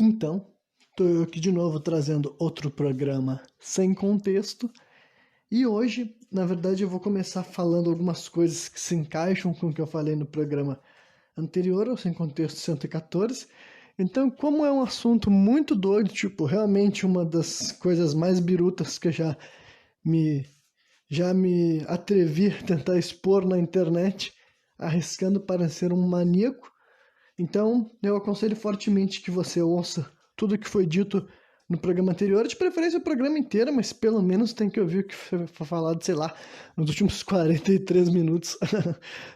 Então, estou eu aqui de novo trazendo outro programa sem contexto. E hoje, na verdade, eu vou começar falando algumas coisas que se encaixam com o que eu falei no programa anterior, ao Sem Contexto 114. Então, como é um assunto muito doido, tipo, realmente uma das coisas mais birutas que eu me, já me atrevi a tentar expor na internet, arriscando parecer um maníaco. Então, eu aconselho fortemente que você ouça tudo o que foi dito no programa anterior, de preferência o programa inteiro, mas pelo menos tem que ouvir o que foi falado, sei lá, nos últimos 43 minutos,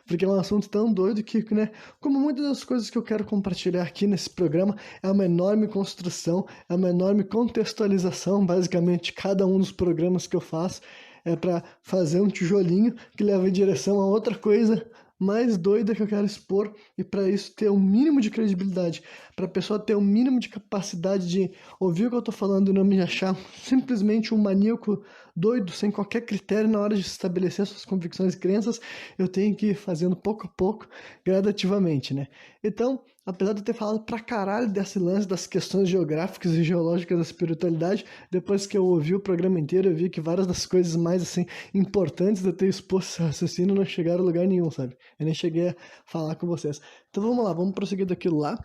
porque é um assunto tão doido que, né, como muitas das coisas que eu quero compartilhar aqui nesse programa, é uma enorme construção, é uma enorme contextualização, basicamente, cada um dos programas que eu faço é para fazer um tijolinho que leva em direção a outra coisa mais doida que eu quero expor, e para isso ter um mínimo de credibilidade, para a pessoa ter um mínimo de capacidade de ouvir o que eu estou falando e não me achar simplesmente um maníaco doido, sem qualquer critério na hora de estabelecer suas convicções e crenças, eu tenho que ir fazendo pouco a pouco, gradativamente, né? Então, apesar de eu ter falado pra caralho desse lance das questões geográficas e geológicas da espiritualidade, depois que eu ouvi o programa inteiro, eu vi que várias das coisas mais, assim, importantes de eu ter exposto esse raciocínio não chegaram a lugar nenhum, sabe? Eu nem cheguei a falar com vocês. Então vamos lá, vamos prosseguir daquilo lá.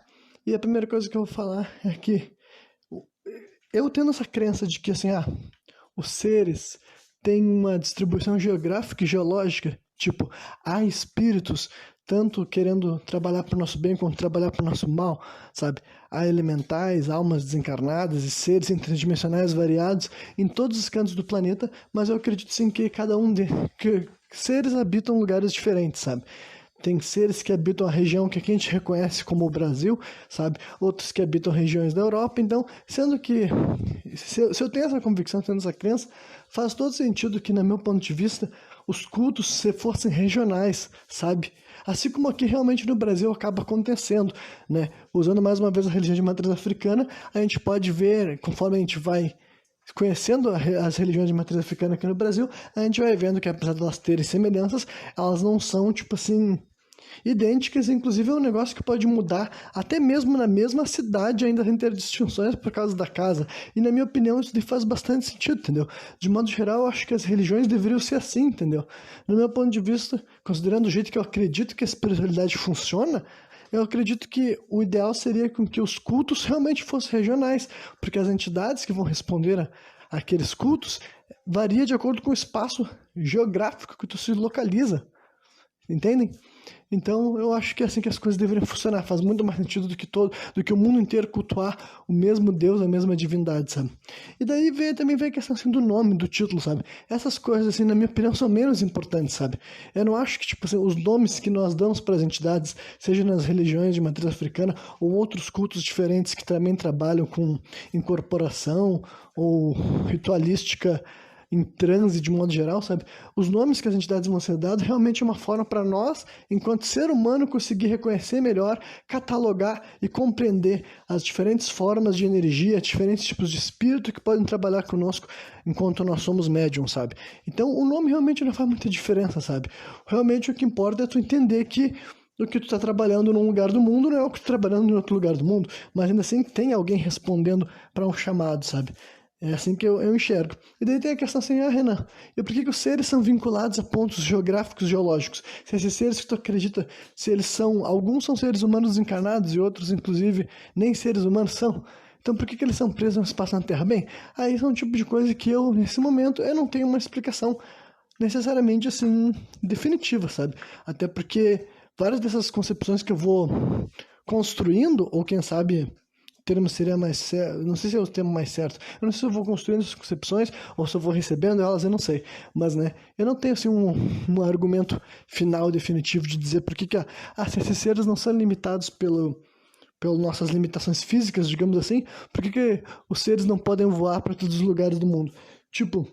E a primeira coisa que eu vou falar é que eu tendo essa crença de que, assim, os seres têm uma distribuição geográfica e geológica, tipo, há espíritos tanto querendo trabalhar para o nosso bem quanto trabalhar para o nosso mal, sabe? Há elementais, almas desencarnadas e seres interdimensionais variados em todos os cantos do planeta, mas eu acredito sim que que seres habitam lugares diferentes, sabe? Tem seres que habitam a região que aqui a gente reconhece como o Brasil, sabe? Outros que habitam regiões da Europa. Então, sendo que, se eu tenho essa convicção, tendo essa crença, faz todo sentido que, no meu ponto de vista, os cultos se fossem regionais, sabe? Assim como aqui realmente no Brasil acaba acontecendo, né? Usando mais uma vez a religião de matriz africana, a gente pode ver, conforme a gente vai conhecendo as religiões de matriz africana aqui no Brasil, a gente vai vendo que apesar de elas terem semelhanças, elas não são, tipo assim, idênticas. Inclusive é um negócio que pode mudar, até mesmo na mesma cidade ainda tem ter distinções por causa da casa, e na minha opinião isso faz bastante sentido, entendeu? De modo geral, eu acho que as religiões deveriam ser assim, entendeu? No meu ponto de vista, considerando o jeito que eu acredito que a espiritualidade funciona, eu acredito que o ideal seria com que os cultos realmente fossem regionais, porque as entidades que vão responder àqueles cultos varia de acordo com o espaço geográfico que tu se localiza, entendem? Então, eu acho que é assim que as coisas deveriam funcionar. Faz muito mais sentido do que o mundo inteiro cultuar o mesmo Deus, a mesma divindade, sabe? E daí também vem a questão assim, do nome, do título, sabe? Essas coisas, assim, na minha opinião, são menos importantes, sabe? Eu não acho que, tipo assim, os nomes que nós damos para as entidades, seja nas religiões de matriz africana ou outros cultos diferentes que também trabalham com incorporação ou ritualística em transe de modo geral, sabe? Os nomes que as entidades vão ser dados realmente é uma forma para nós, enquanto ser humano, conseguir reconhecer melhor, catalogar e compreender as diferentes formas de energia, diferentes tipos de espírito que podem trabalhar conosco enquanto nós somos médiums, sabe? Então, o nome realmente não faz muita diferença, sabe? Realmente o que importa é tu entender que o que tu está trabalhando num lugar do mundo não é o que tu está trabalhando em outro lugar do mundo, mas ainda assim tem alguém respondendo para um chamado, sabe? É assim que eu enxergo. E daí tem a questão assim, Renan, e por que os seres são vinculados a pontos geográficos geológicos? Se esses seres que tu acredita, se eles são, alguns são seres humanos encarnados e outros, inclusive, nem seres humanos são. Então por que eles são presos no espaço na Terra? Bem, aí são um tipo de coisa que eu, nesse momento, eu não tenho uma explicação necessariamente, assim, definitiva, sabe? Até porque várias dessas concepções que eu vou construindo, ou quem sabe o termo seria mais certo, não sei se é o termo mais certo, eu não sei se eu vou construindo essas concepções ou se eu vou recebendo elas, eu não sei, mas né, eu não tenho assim um argumento final definitivo de dizer por que se esses seres não são limitados pelas nossas limitações físicas, digamos assim, por que os seres não podem voar para todos os lugares do mundo? Tipo,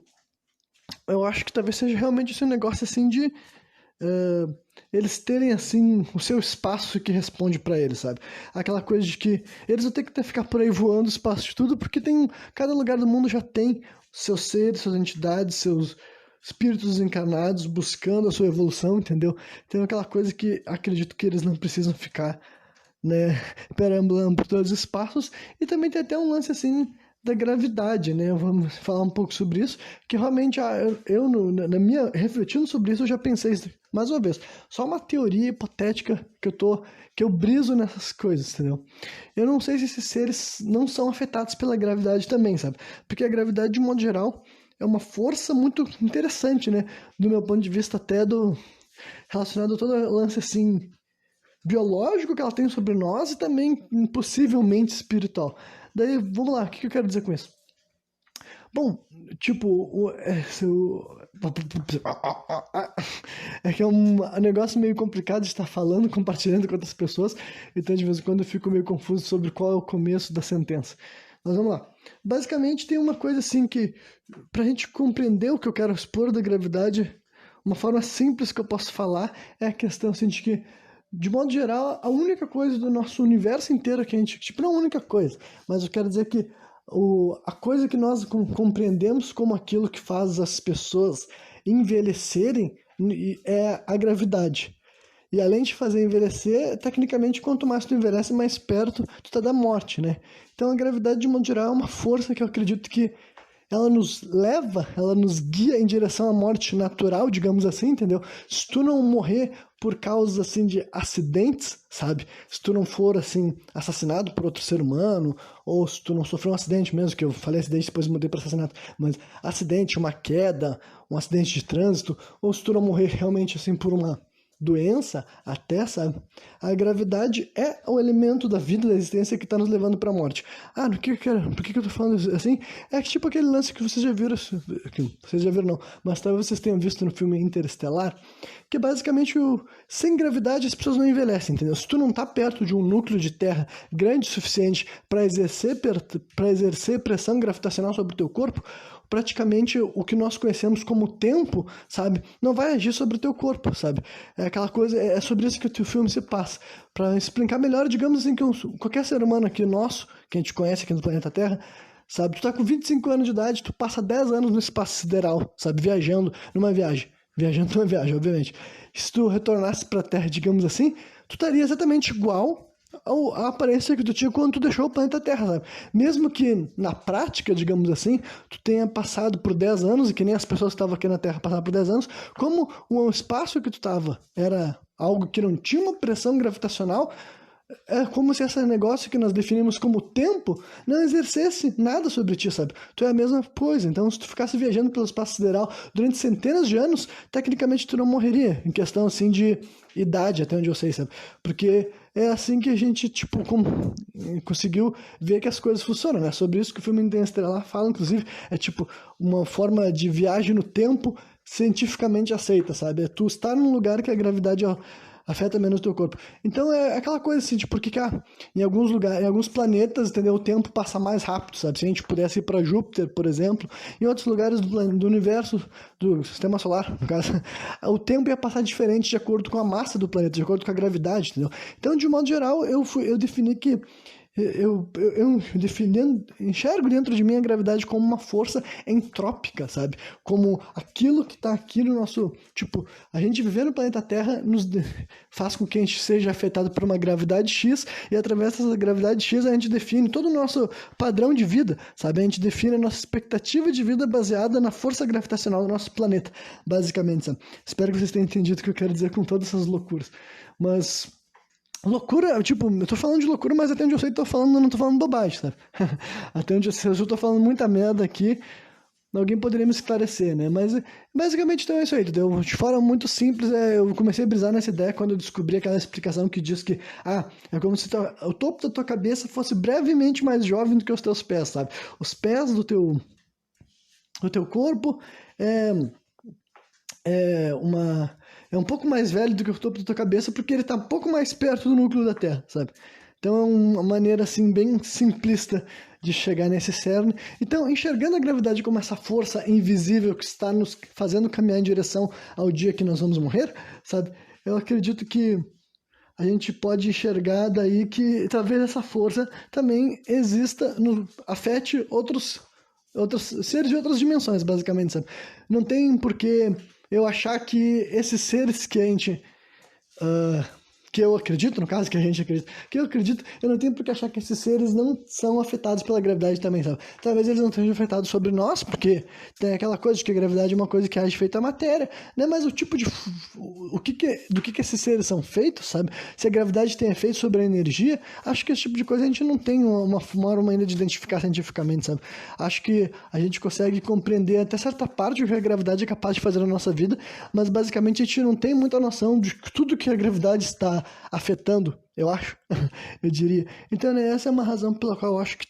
eu acho que talvez seja realmente esse negócio assim de eles terem assim o seu espaço que responde para eles, sabe? Aquela coisa de que eles vão ter que ficar por aí voando o espaço de tudo, porque cada lugar do mundo já tem seus seres, suas entidades, seus espíritos encarnados buscando a sua evolução, entendeu? Tem aquela coisa que acredito que eles não precisam ficar né, perambulando por todos os espaços, e também tem até um lance assim da gravidade, né? Vamos falar um pouco sobre isso, que realmente na minha refletindo sobre isso eu já pensei mais uma vez, só uma teoria hipotética que eu briso nessas coisas, entendeu? Eu não sei se esses seres não são afetados pela gravidade também, sabe? Porque a gravidade, de modo geral, é uma força muito interessante, né? Do meu ponto de vista até relacionado a todo lance assim biológico que ela tem sobre nós e também possivelmente espiritual. Daí, vamos lá, o que eu quero dizer com isso? Bom, tipo, é que é um negócio meio complicado de estar falando, compartilhando com outras pessoas, então de vez em quando eu fico meio confuso sobre qual é o começo da sentença. Mas vamos lá. Basicamente tem uma coisa assim que, pra gente compreender o que eu quero expor da gravidade, uma forma simples que eu posso falar é a questão assim de que, de modo geral, a única coisa do nosso universo inteiro que a gente, tipo, não a única coisa, mas eu quero dizer que a coisa que nós compreendemos como aquilo que faz as pessoas envelhecerem é a gravidade. E além de fazer envelhecer, tecnicamente, quanto mais tu envelhece, mais perto tu tá da morte, né? Então a gravidade, de modo geral, é uma força que eu acredito que ela nos leva, ela nos guia em direção à morte natural, digamos assim, entendeu? Se tu não morrer por causa, assim, de acidentes, sabe? Se tu não for, assim, assassinado por outro ser humano, ou se tu não sofreu um acidente mesmo, que eu falei acidente, depois mudei para assassinato, mas acidente, uma queda, um acidente de trânsito, ou se tu não morrer realmente, assim, por uma doença, até, sabe? A gravidade é o elemento da vida, da existência que está nos levando para a morte. Ah, por que eu tô falando assim? É que tipo aquele lance que vocês já viram, que vocês já viram não, mas talvez vocês tenham visto no filme Interestelar, que basicamente sem gravidade as pessoas não envelhecem, entendeu? Se tu não tá perto de um núcleo de terra grande o suficiente para exercer pressão gravitacional sobre o teu corpo, praticamente o que nós conhecemos como tempo, sabe, não vai agir sobre o teu corpo, sabe? É aquela coisa, é sobre isso que o teu filme se passa. Para explicar melhor, digamos assim, que qualquer ser humano aqui nosso, que a gente conhece aqui no planeta Terra, sabe, tu tá com 25 anos de idade, tu passa 10 anos no espaço sideral, sabe, viajando numa viagem, obviamente. Se tu retornasse pra Terra, digamos assim, tu estaria exatamente igual a aparência que tu tinha quando tu deixou o planeta Terra, sabe? Mesmo que na prática, digamos assim, tu tenha passado por 10 anos, e que nem as pessoas que estavam aqui na Terra passaram por 10 anos, como o espaço que tu estava era algo que não tinha uma pressão gravitacional, é como se esse negócio que nós definimos como tempo não exercesse nada sobre ti, sabe? Tu é a mesma coisa. Então, se tu ficasse viajando pelo espaço sideral durante centenas de anos, tecnicamente tu não morreria, em questão, assim, de idade, até onde eu sei, sabe? Porque é assim que a gente, tipo, conseguiu ver que as coisas funcionam, né? Sobre isso que o filme Interestelar fala, inclusive, é tipo uma forma de viagem no tempo cientificamente aceita, sabe? É tu estar num lugar que a gravidade afeta menos o teu corpo. Então é aquela coisa assim, tipo, porque em alguns lugares, em alguns planetas, entendeu? O tempo passa mais rápido, sabe? Se a gente pudesse ir para Júpiter, por exemplo, em outros lugares do universo, do sistema solar, no caso, o tempo ia passar diferente de acordo com a massa do planeta, de acordo com a gravidade, entendeu? Então, de modo geral, eu defini que enxergo dentro de mim a gravidade como uma força entrópica, sabe? Como aquilo que está aqui no nosso... Tipo, a gente viver no planeta Terra faz com que a gente seja afetado por uma gravidade X, e através dessa gravidade X a gente define todo o nosso padrão de vida, sabe? A gente define a nossa expectativa de vida baseada na força gravitacional do nosso planeta, basicamente, sabe? Espero que vocês tenham entendido o que eu quero dizer com todas essas loucuras. Mas... loucura, tipo, eu tô falando de loucura, mas até onde eu sei, não tô falando bobagem, sabe? Até onde eu sei, eu tô falando muita merda aqui, alguém poderia me esclarecer, né? Mas, basicamente, então é isso aí, entendeu? De forma muito simples, eu comecei a brisar nessa ideia quando eu descobri aquela explicação que diz que, é como se o topo da tua cabeça fosse brevemente mais jovem do que os teus pés, sabe? Os pés do teu corpo é, é um pouco mais velho do que o topo da tua cabeça, porque ele está um pouco mais perto do núcleo da Terra, sabe? Então é uma maneira assim bem simplista de chegar nesse cerne. Então, enxergando a gravidade como essa força invisível que está nos fazendo caminhar em direção ao dia que nós vamos morrer, sabe? Eu acredito que a gente pode enxergar daí que talvez essa força também exista, afete outros seres de outras dimensões, basicamente, sabe? Não tem por que eu achar que esses seres que a gente que eu acredito, no caso, que a gente acredita, que eu acredito, eu não tenho por que achar que esses seres não são afetados pela gravidade também, sabe? Talvez eles não estejam afetados sobre nós, porque tem aquela coisa de que a gravidade é uma coisa que age feita a matéria, né? Mas o tipo de... do que esses seres são feitos, sabe? Se a gravidade tem efeito sobre a energia, acho que esse tipo de coisa a gente não tem uma forma ainda de identificar cientificamente, sabe? Acho que a gente consegue compreender até certa parte o que a gravidade é capaz de fazer na nossa vida, mas basicamente a gente não tem muita noção de tudo que a gravidade está afetando, eu acho, eu diria. Então, né, essa é uma razão pela qual eu acho que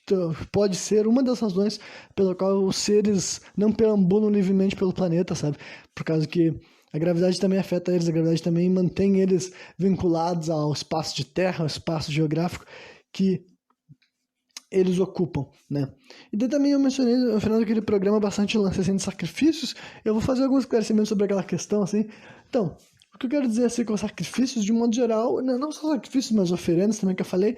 pode ser uma das razões pela qual os seres não perambulam livremente pelo planeta, sabe? Por causa que a gravidade também afeta eles, a gravidade também mantém eles vinculados ao espaço de terra, ao espaço geográfico que eles ocupam, né? E daí também eu mencionei no final daquele programa bastante lance assim, de sacrifícios. Eu vou fazer alguns esclarecimentos sobre aquela questão, assim. Então, o que eu quero dizer assim com sacrifícios, de um modo geral, não só sacrifícios, mas oferendas também que eu falei,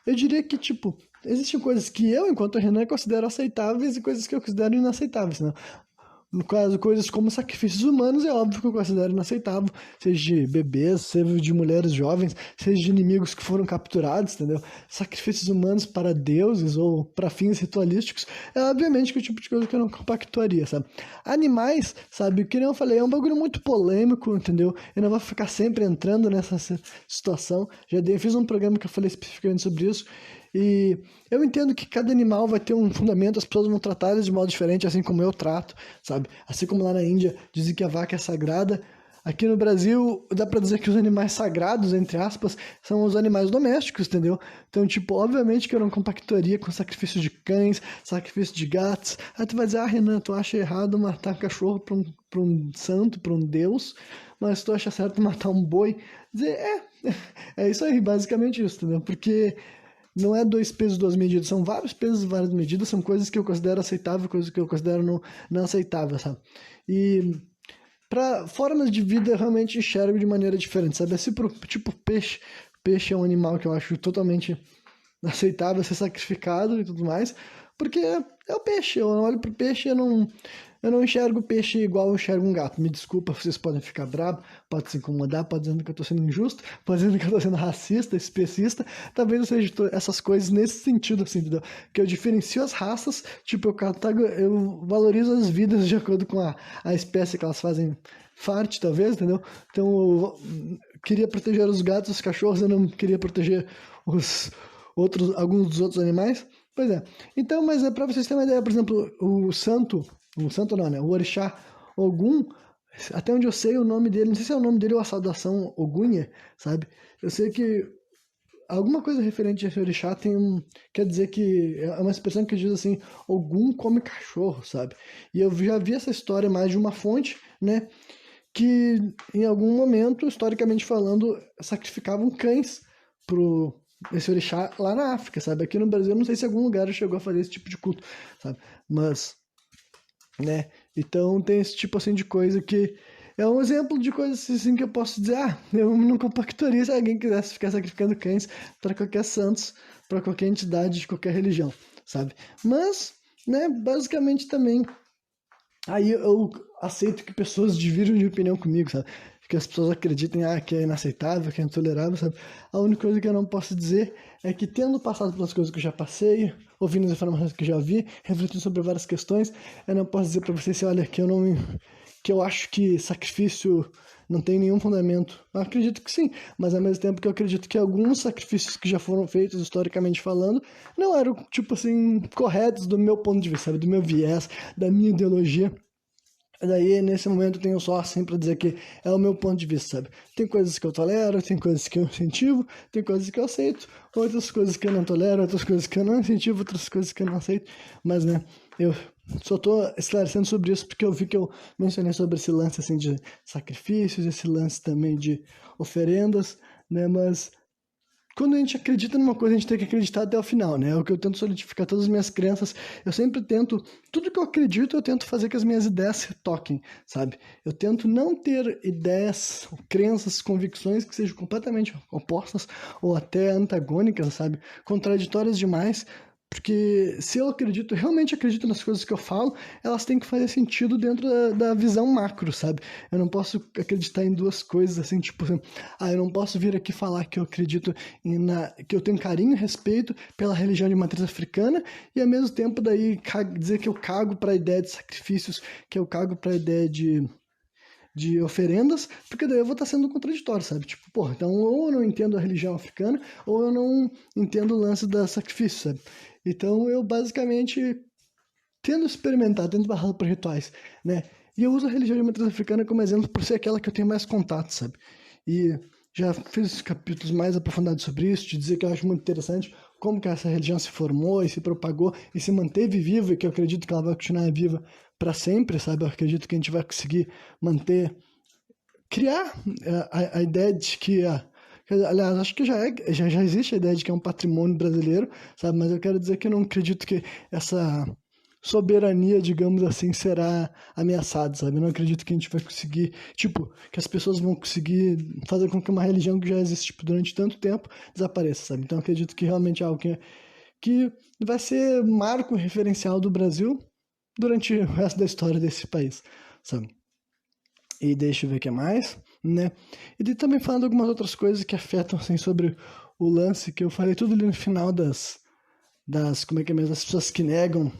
eu diria que, tipo, existem coisas que eu, enquanto Renan, considero aceitáveis e coisas que eu considero inaceitáveis, né? No caso, coisas como sacrifícios humanos, é óbvio que eu considero inaceitável, seja de bebês, seja de mulheres jovens, seja de inimigos que foram capturados, entendeu? Sacrifícios humanos para deuses ou para fins ritualísticos, é obviamente que o tipo de coisa que eu não compactuaria, sabe? Animais, sabe, que nem eu falei, é um bagulho muito polêmico, entendeu? Eu não vou ficar sempre entrando nessa situação, fiz um programa que eu falei especificamente sobre isso, e eu entendo que cada animal vai ter um fundamento, as pessoas vão tratar eles de modo diferente, assim como eu trato, sabe? Assim como lá na Índia dizem que a vaca é sagrada, aqui no Brasil dá pra dizer que os animais sagrados, entre aspas, são os animais domésticos, entendeu? Então, tipo, obviamente que eu não compactuaria com sacrifício de cães, sacrifício de gatos. Aí tu vai dizer, Renan, tu acha errado matar cachorro pra um santo, pra um deus, mas tu acha certo matar um boi? Dizer, é isso aí, basicamente isso, entendeu? Porque não é dois pesos, duas medidas, são vários pesos, várias medidas, são coisas que eu considero aceitável, coisas que eu considero não aceitável, sabe? E para formas de vida eu realmente enxergo de maneira diferente, sabe? Assim, tipo peixe é um animal que eu acho totalmente aceitável ser sacrificado e tudo mais, porque é o peixe, eu olho pro peixe e eu não enxergo o peixe igual eu enxergo um gato. Me desculpa, vocês podem ficar bravos, pode se incomodar, pode dizer que eu tô sendo injusto, pode dizer que eu tô sendo racista, especista, talvez eu seja essas coisas nesse sentido, assim, entendeu? Que eu diferencio as raças, tipo, eu valorizo as vidas de acordo com a espécie que elas fazem parte, talvez, entendeu? Então, eu queria proteger os gatos, os cachorros, eu não queria proteger alguns dos outros animais. Pois é. Então, mas é para vocês terem uma ideia, por exemplo, o santo não, né? O orixá Ogum, até onde eu sei o nome dele, não sei se é o nome dele ou a saudação Ogunha, sabe? Eu sei que alguma coisa referente a esse orixá quer dizer que é uma expressão que diz assim, Ogum come cachorro, sabe? E eu já vi essa história mais de uma fonte, né? Que em algum momento, historicamente falando, sacrificavam cães pro esse orixá lá na África, sabe? Aqui no Brasil, eu não sei se algum lugar chegou a fazer esse tipo de culto, sabe? Mas, né? Então tem esse tipo assim de coisa que é um exemplo de coisa assim que eu posso dizer, eu não compactuaria se alguém quisesse ficar sacrificando cães para qualquer santos, para qualquer entidade de qualquer religião, sabe? Mas, né, basicamente também aí eu aceito que pessoas dividam de opinião comigo, sabe? Que as pessoas acreditem que é inaceitável, que é intolerável, sabe? A única coisa que eu não posso dizer é que, tendo passado pelas coisas que eu já passei, ouvindo as informações que eu já vi, refletindo sobre várias questões, eu não posso dizer pra vocês assim, olha, que eu acho que sacrifício não tem nenhum fundamento. Eu acredito que sim, mas ao mesmo tempo que eu acredito que alguns sacrifícios que já foram feitos, historicamente falando, não eram, tipo assim, corretos do meu ponto de vista, sabe? Do meu viés, da minha ideologia. Daí, nesse momento, eu tenho só assim pra dizer que é o meu ponto de vista, sabe? Tem coisas que eu tolero, tem coisas que eu incentivo, tem coisas que eu aceito, outras coisas que eu não tolero, outras coisas que eu não incentivo, outras coisas que eu não aceito. Mas, né, eu só tô esclarecendo sobre isso porque eu vi que eu mencionei sobre esse lance, assim, de sacrifícios, esse lance também de oferendas, né? Mas quando a gente acredita numa coisa, a gente tem que acreditar até o final, né? É o que eu tento solidificar todas as minhas crenças. Eu sempre tento, tudo que eu acredito, eu tento fazer que as minhas ideias se toquem, sabe? Eu tento não ter ideias, crenças, convicções que sejam completamente opostas ou até antagônicas, sabe? Contraditórias demais, Porque se eu realmente acredito nas coisas que eu falo, elas têm que fazer sentido dentro da visão macro, sabe? Eu não posso acreditar em duas coisas assim, tipo, eu não posso vir aqui falar que eu acredito que eu tenho carinho e respeito pela religião de matriz africana e ao mesmo tempo daí dizer que eu cago para a ideia de sacrifícios, que eu cago para a ideia de oferendas, porque daí eu vou estar sendo contraditório, sabe? Tipo, porra, então ou eu não entendo a religião africana, ou eu não entendo o lance da sacrifício, sabe? Então eu basicamente tendo experimentado, tendo barrado por rituais, né? E eu uso a religião de matriz africana como exemplo por ser aquela que eu tenho mais contato, sabe? E já fiz capítulos mais aprofundados sobre isso, de dizer que eu acho muito interessante como que essa religião se formou e se propagou e se manteve viva, e que eu acredito que ela vai continuar viva para sempre, sabe? Eu acredito que a gente vai conseguir criar a ideia de que aliás, acho que já existe a ideia de que é um patrimônio brasileiro, sabe? Mas eu quero dizer que eu não acredito que essa soberania, digamos assim, será ameaçada, sabe? Eu não acredito que a gente vai conseguir, tipo, que as pessoas vão conseguir fazer com que uma religião que já existe tipo, durante tanto tempo desapareça, sabe? Então eu acredito que realmente é algo que vai ser marco referencial do Brasil durante o resto da história desse país, sabe? E deixa eu ver o que mais, né? E também falando algumas outras coisas que afetam, assim, sobre o lance que eu falei tudo ali no final como é que é mesmo, das pessoas que negam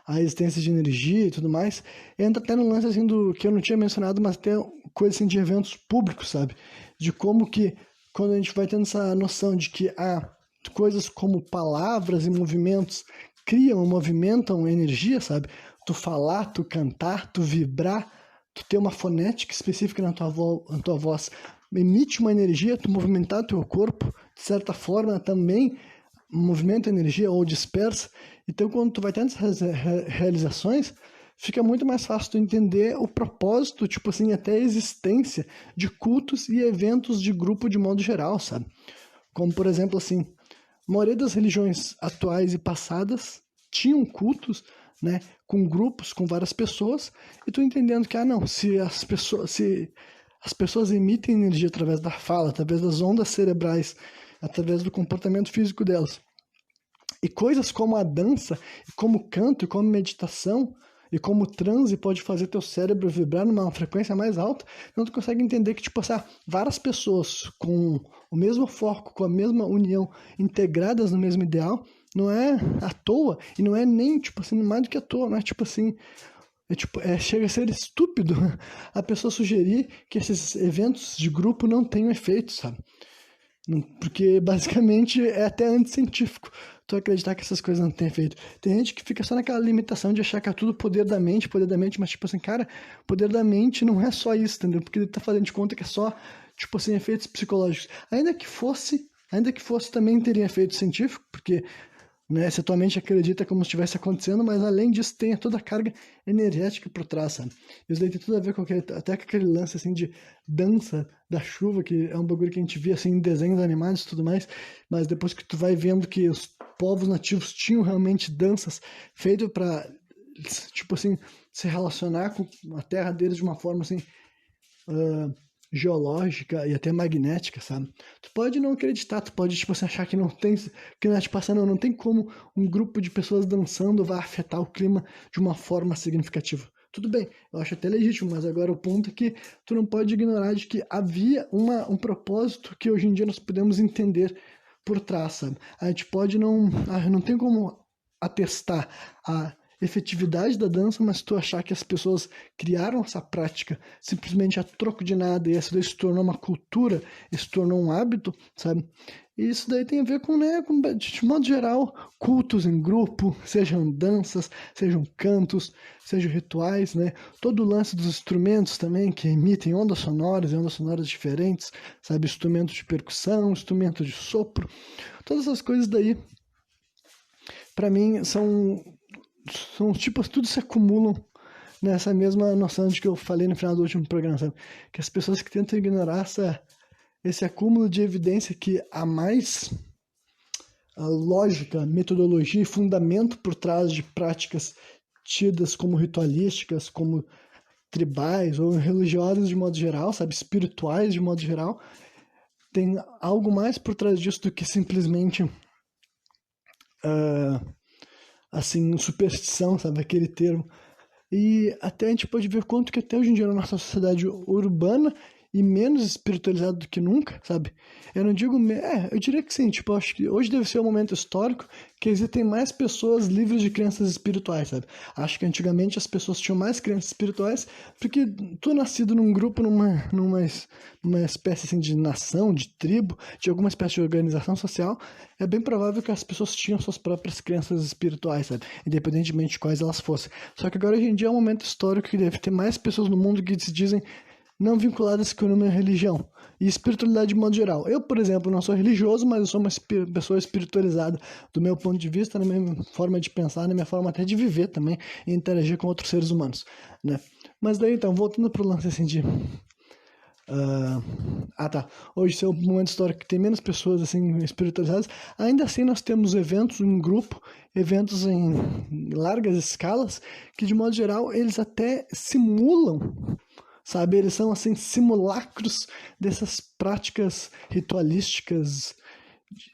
a existência de energia e tudo mais, entra até no lance, assim, do que eu não tinha mencionado, mas até coisa, assim, de eventos públicos, sabe? De como que, quando a gente vai tendo essa noção de que coisas como palavras e movimentos criam, movimentam energia, sabe? Tu falar, tu cantar, tu vibrar, tu ter uma fonética específica na tua voz, emite uma energia, tu movimentar teu corpo, de certa forma também movimenta energia ou dispersa. Então, quando tu vai tendo essas realizações, fica muito mais fácil tu entender o propósito, tipo assim, até a existência de cultos e eventos de grupo de modo geral, sabe? Como, por exemplo, assim, a maioria das religiões atuais e passadas tinham cultos, né, com grupos, com várias pessoas, e tu entendendo que, não, se as pessoas emitem energia através da fala, através das ondas cerebrais, através do comportamento físico delas, e coisas como a dança, como o canto, e como meditação, e como o transe pode fazer teu cérebro vibrar numa frequência mais alta, então tu consegue entender que, tipo, várias pessoas com o mesmo foco, com a mesma união, integradas no mesmo ideal, não é à toa, e não é nem, tipo assim, mais do que à toa, não é tipo assim, chega a ser estúpido a pessoa sugerir que esses eventos de grupo não tenham efeito, sabe? Porque basicamente é até anticientífico tu acreditar que essas coisas não têm efeito. Tem gente que fica só naquela limitação de achar que é tudo poder da mente, mas tipo assim, cara, poder da mente não é só isso, entendeu? Porque ele tá fazendo de conta que é só, tipo assim, efeitos psicológicos. Ainda que fosse também teria efeito científico, porque, né, se a tua mente acredita como se estivesse acontecendo, mas além disso tem toda a carga energética por trás, sabe? Isso daí tem tudo a ver com até com aquele lance, assim, de dança da chuva, que é um bagulho que a gente via, assim, em desenhos animados e tudo mais, mas depois que tu vai vendo que os povos nativos tinham realmente danças feitas para, tipo assim, se relacionar com a terra deles de uma forma, assim, geológica e até magnética, sabe? Tu pode não acreditar, tu pode, tipo assim, achar que não tem, que não é, tipo assim, não tem como um grupo de pessoas dançando vai afetar o clima de uma forma significativa. Tudo bem, eu acho até legítimo, mas agora o ponto é que tu não pode ignorar de que havia um propósito que hoje em dia nós podemos entender por trás, sabe? A gente pode não tem como atestar a efetividade da dança, mas tu achar que as pessoas criaram essa prática simplesmente a troco de nada e isso daí se tornou uma cultura, se tornou um hábito, sabe? E isso daí tem a ver com, né, de modo geral, cultos em grupo, sejam danças, sejam cantos, sejam rituais, né? Todo o lance dos instrumentos também, que emitem ondas sonoras diferentes, sabe? Instrumentos de percussão, instrumentos de sopro, todas essas coisas daí, para mim, são tipos, tudo se acumulam nessa mesma noção de que eu falei no final do último programa, sabe? Que as pessoas que tentam ignorar esse acúmulo de evidência que há mais lógica, metodologia e fundamento por trás de práticas tidas como ritualísticas, como tribais ou religiosas de modo geral, sabe? Espirituais de modo geral, tem algo mais por trás disso do que simplesmente assim, superstição, sabe, aquele termo. E até a gente pode ver quanto que até hoje em dia na nossa sociedade urbana e menos espiritualizado do que nunca, sabe? Eu não digo... eu diria que sim, tipo, eu acho que hoje deve ser um momento histórico que existem mais pessoas livres de crenças espirituais, sabe? Acho que antigamente as pessoas tinham mais crenças espirituais porque tu nascido num grupo, numa espécie assim de nação, de tribo, de alguma espécie de organização social, é bem provável que as pessoas tinham suas próprias crenças espirituais, sabe? Independentemente de quais elas fossem. Só que agora hoje em dia é um momento histórico que deve ter mais pessoas no mundo que se dizem não vinculadas com uma religião e espiritualidade de modo geral. Eu, por exemplo, não sou religioso, mas eu sou uma pessoa espiritualizada do meu ponto de vista, na minha forma de pensar, na minha forma até de viver também e interagir com outros seres humanos, né? Mas daí, então, voltando pro lance assim de... tá. Hoje, é um momento histórico que tem menos pessoas assim espiritualizadas. Ainda assim, nós temos eventos em grupo, eventos em largas escalas, que de modo geral eles até simulam, sabe? Eles são, assim, simulacros dessas práticas ritualísticas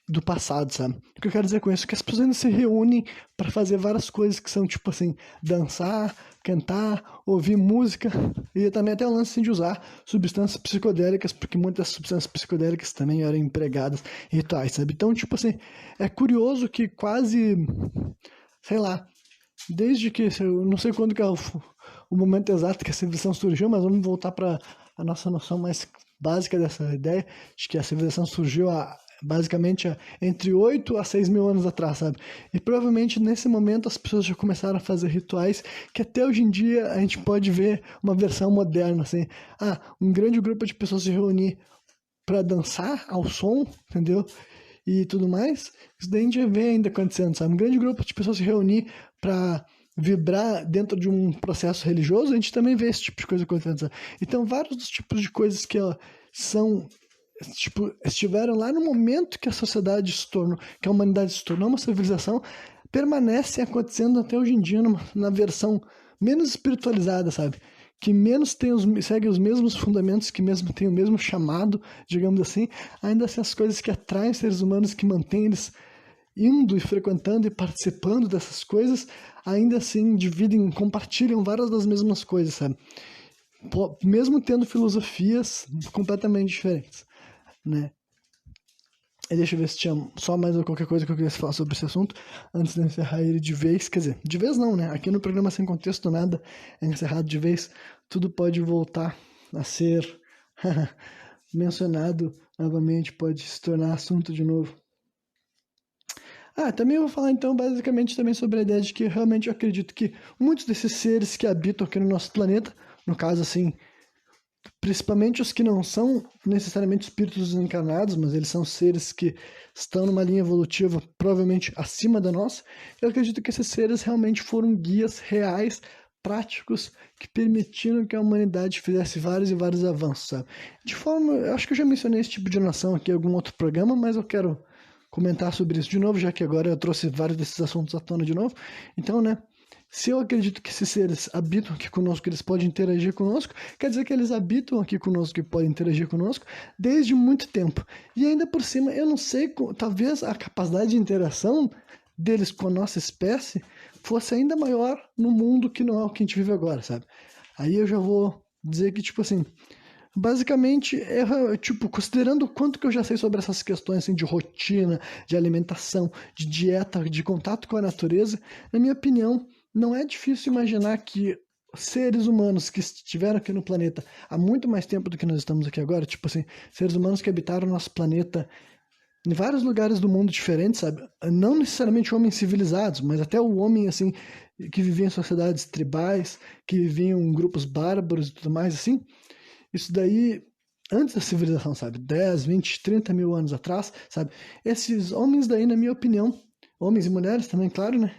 do passado, sabe? O que eu quero dizer com isso é que as pessoas ainda se reúnem para fazer várias coisas que são, tipo assim, dançar, cantar, ouvir música, e também até o lance assim, de usar substâncias psicodélicas, porque muitas substâncias psicodélicas também eram empregadas em rituais, sabe? Então, tipo assim, é curioso que quase, sei lá, desde que, eu não sei quando que é o momento exato que a civilização surgiu, mas vamos voltar para a nossa noção mais básica dessa ideia, de que a civilização surgiu basicamente entre 8 a 6 mil anos atrás, sabe? E provavelmente nesse momento as pessoas já começaram a fazer rituais que até hoje em dia a gente pode ver uma versão moderna, assim. Um grande grupo de pessoas se reunir para dançar ao som, entendeu? E tudo mais. Isso daí a gente vê ainda acontecendo, sabe? Um grande grupo de pessoas se reunir para vibrar dentro de um processo religioso, a gente também vê esse tipo de coisa acontecendo, sabe? Então, vários dos tipos de coisas que são, tipo, estiveram lá no momento que a sociedade se tornou, que a humanidade se tornou uma civilização, permanecem acontecendo até hoje em dia na versão menos espiritualizada, sabe? Que menos segue os mesmos fundamentos, que mesmo tem o mesmo chamado, digamos assim, ainda assim as coisas que atraem os seres humanos, que mantêm eles indo e frequentando e participando dessas coisas, ainda assim dividem, compartilham várias das mesmas coisas, sabe? Mesmo tendo filosofias completamente diferentes, né? E deixa eu ver se tinha só mais qualquer coisa que eu queria falar sobre esse assunto antes de encerrar ele de vez. Quer dizer, de vez não, né? Aqui no programa Sem Contexto nada é encerrado de vez. Tudo pode voltar a ser mencionado novamente, pode se tornar assunto de novo. Também eu vou falar então basicamente também sobre a ideia de que realmente eu acredito que muitos desses seres que habitam aqui no nosso planeta, no caso assim, principalmente os que não são necessariamente espíritos encarnados, mas eles são seres que estão numa linha evolutiva provavelmente acima da nossa, eu acredito que esses seres realmente foram guias reais, práticos, que permitiram que a humanidade fizesse vários e vários avanços, sabe? De forma, eu acho que eu já mencionei esse tipo de noção aqui em algum outro programa, mas eu quero comentar sobre isso de novo, já que agora eu trouxe vários desses assuntos à tona de novo. Então, né, se eu acredito que esses seres habitam aqui conosco, que eles podem interagir conosco, quer dizer que eles habitam aqui conosco e podem interagir conosco desde muito tempo. E ainda por cima, eu não sei, talvez a capacidade de interação deles com a nossa espécie fosse ainda maior no mundo que não é o que a gente vive agora, sabe? Aí eu já vou dizer que, tipo assim, basicamente, tipo, considerando o quanto que eu já sei sobre essas questões assim, de rotina, de alimentação, de dieta, de contato com a natureza, na minha opinião, não é difícil imaginar que seres humanos que estiveram aqui no planeta há muito mais tempo do que nós estamos aqui agora, tipo assim, seres humanos que habitaram o nosso planeta em vários lugares do mundo diferentes, sabe? Não necessariamente homens civilizados, mas até o homem, assim, que vivia em sociedades tribais, que viviam em grupos bárbaros e tudo mais, assim. Isso daí, antes da civilização, sabe? 10, 20, 30 mil anos atrás, sabe? Esses homens daí, na minha opinião, homens e mulheres também, claro, né?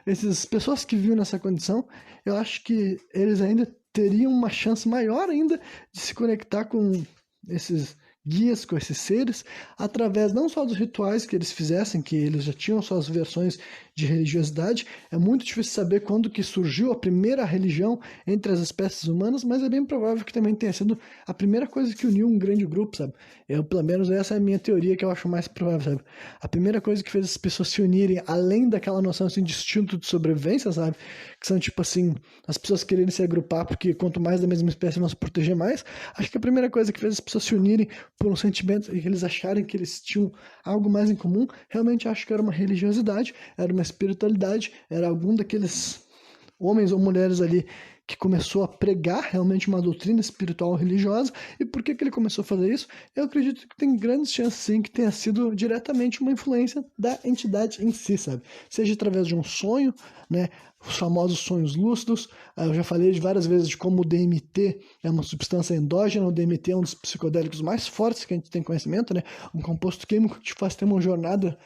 Essas pessoas que viviam nessa condição, eu acho que eles ainda teriam uma chance maior ainda de se conectar com esses guias com esses seres, através não só dos rituais que eles fizessem, que eles já tinham suas versões de religiosidade. É muito difícil saber quando que surgiu a primeira religião entre as espécies humanas, mas é bem provável que também tenha sido a primeira coisa que uniu um grande grupo, sabe? Pelo menos essa é a minha teoria, que eu acho mais provável, sabe? A primeira coisa que fez as pessoas se unirem, além daquela noção assim, de instinto de sobrevivência, sabe? Que são tipo assim, as pessoas quererem se agrupar porque quanto mais da mesma espécie vão se proteger mais. Acho que a primeira coisa que fez as pessoas se unirem por um sentimento e que eles acharem que eles tinham algo mais em comum, realmente acho que era uma religiosidade, era uma espiritualidade, era algum daqueles homens ou mulheres ali que começou a pregar realmente uma doutrina espiritual religiosa. E por que ele começou a fazer isso? Eu acredito que tem grandes chances sim que tenha sido diretamente uma influência da entidade em si, sabe? Seja através de um sonho, né? Os famosos sonhos lúcidos. Eu já falei várias vezes de como o DMT é uma substância endógena. O DMT é um dos psicodélicos mais fortes que a gente tem conhecimento, né? Um composto químico que te faz ter uma jornada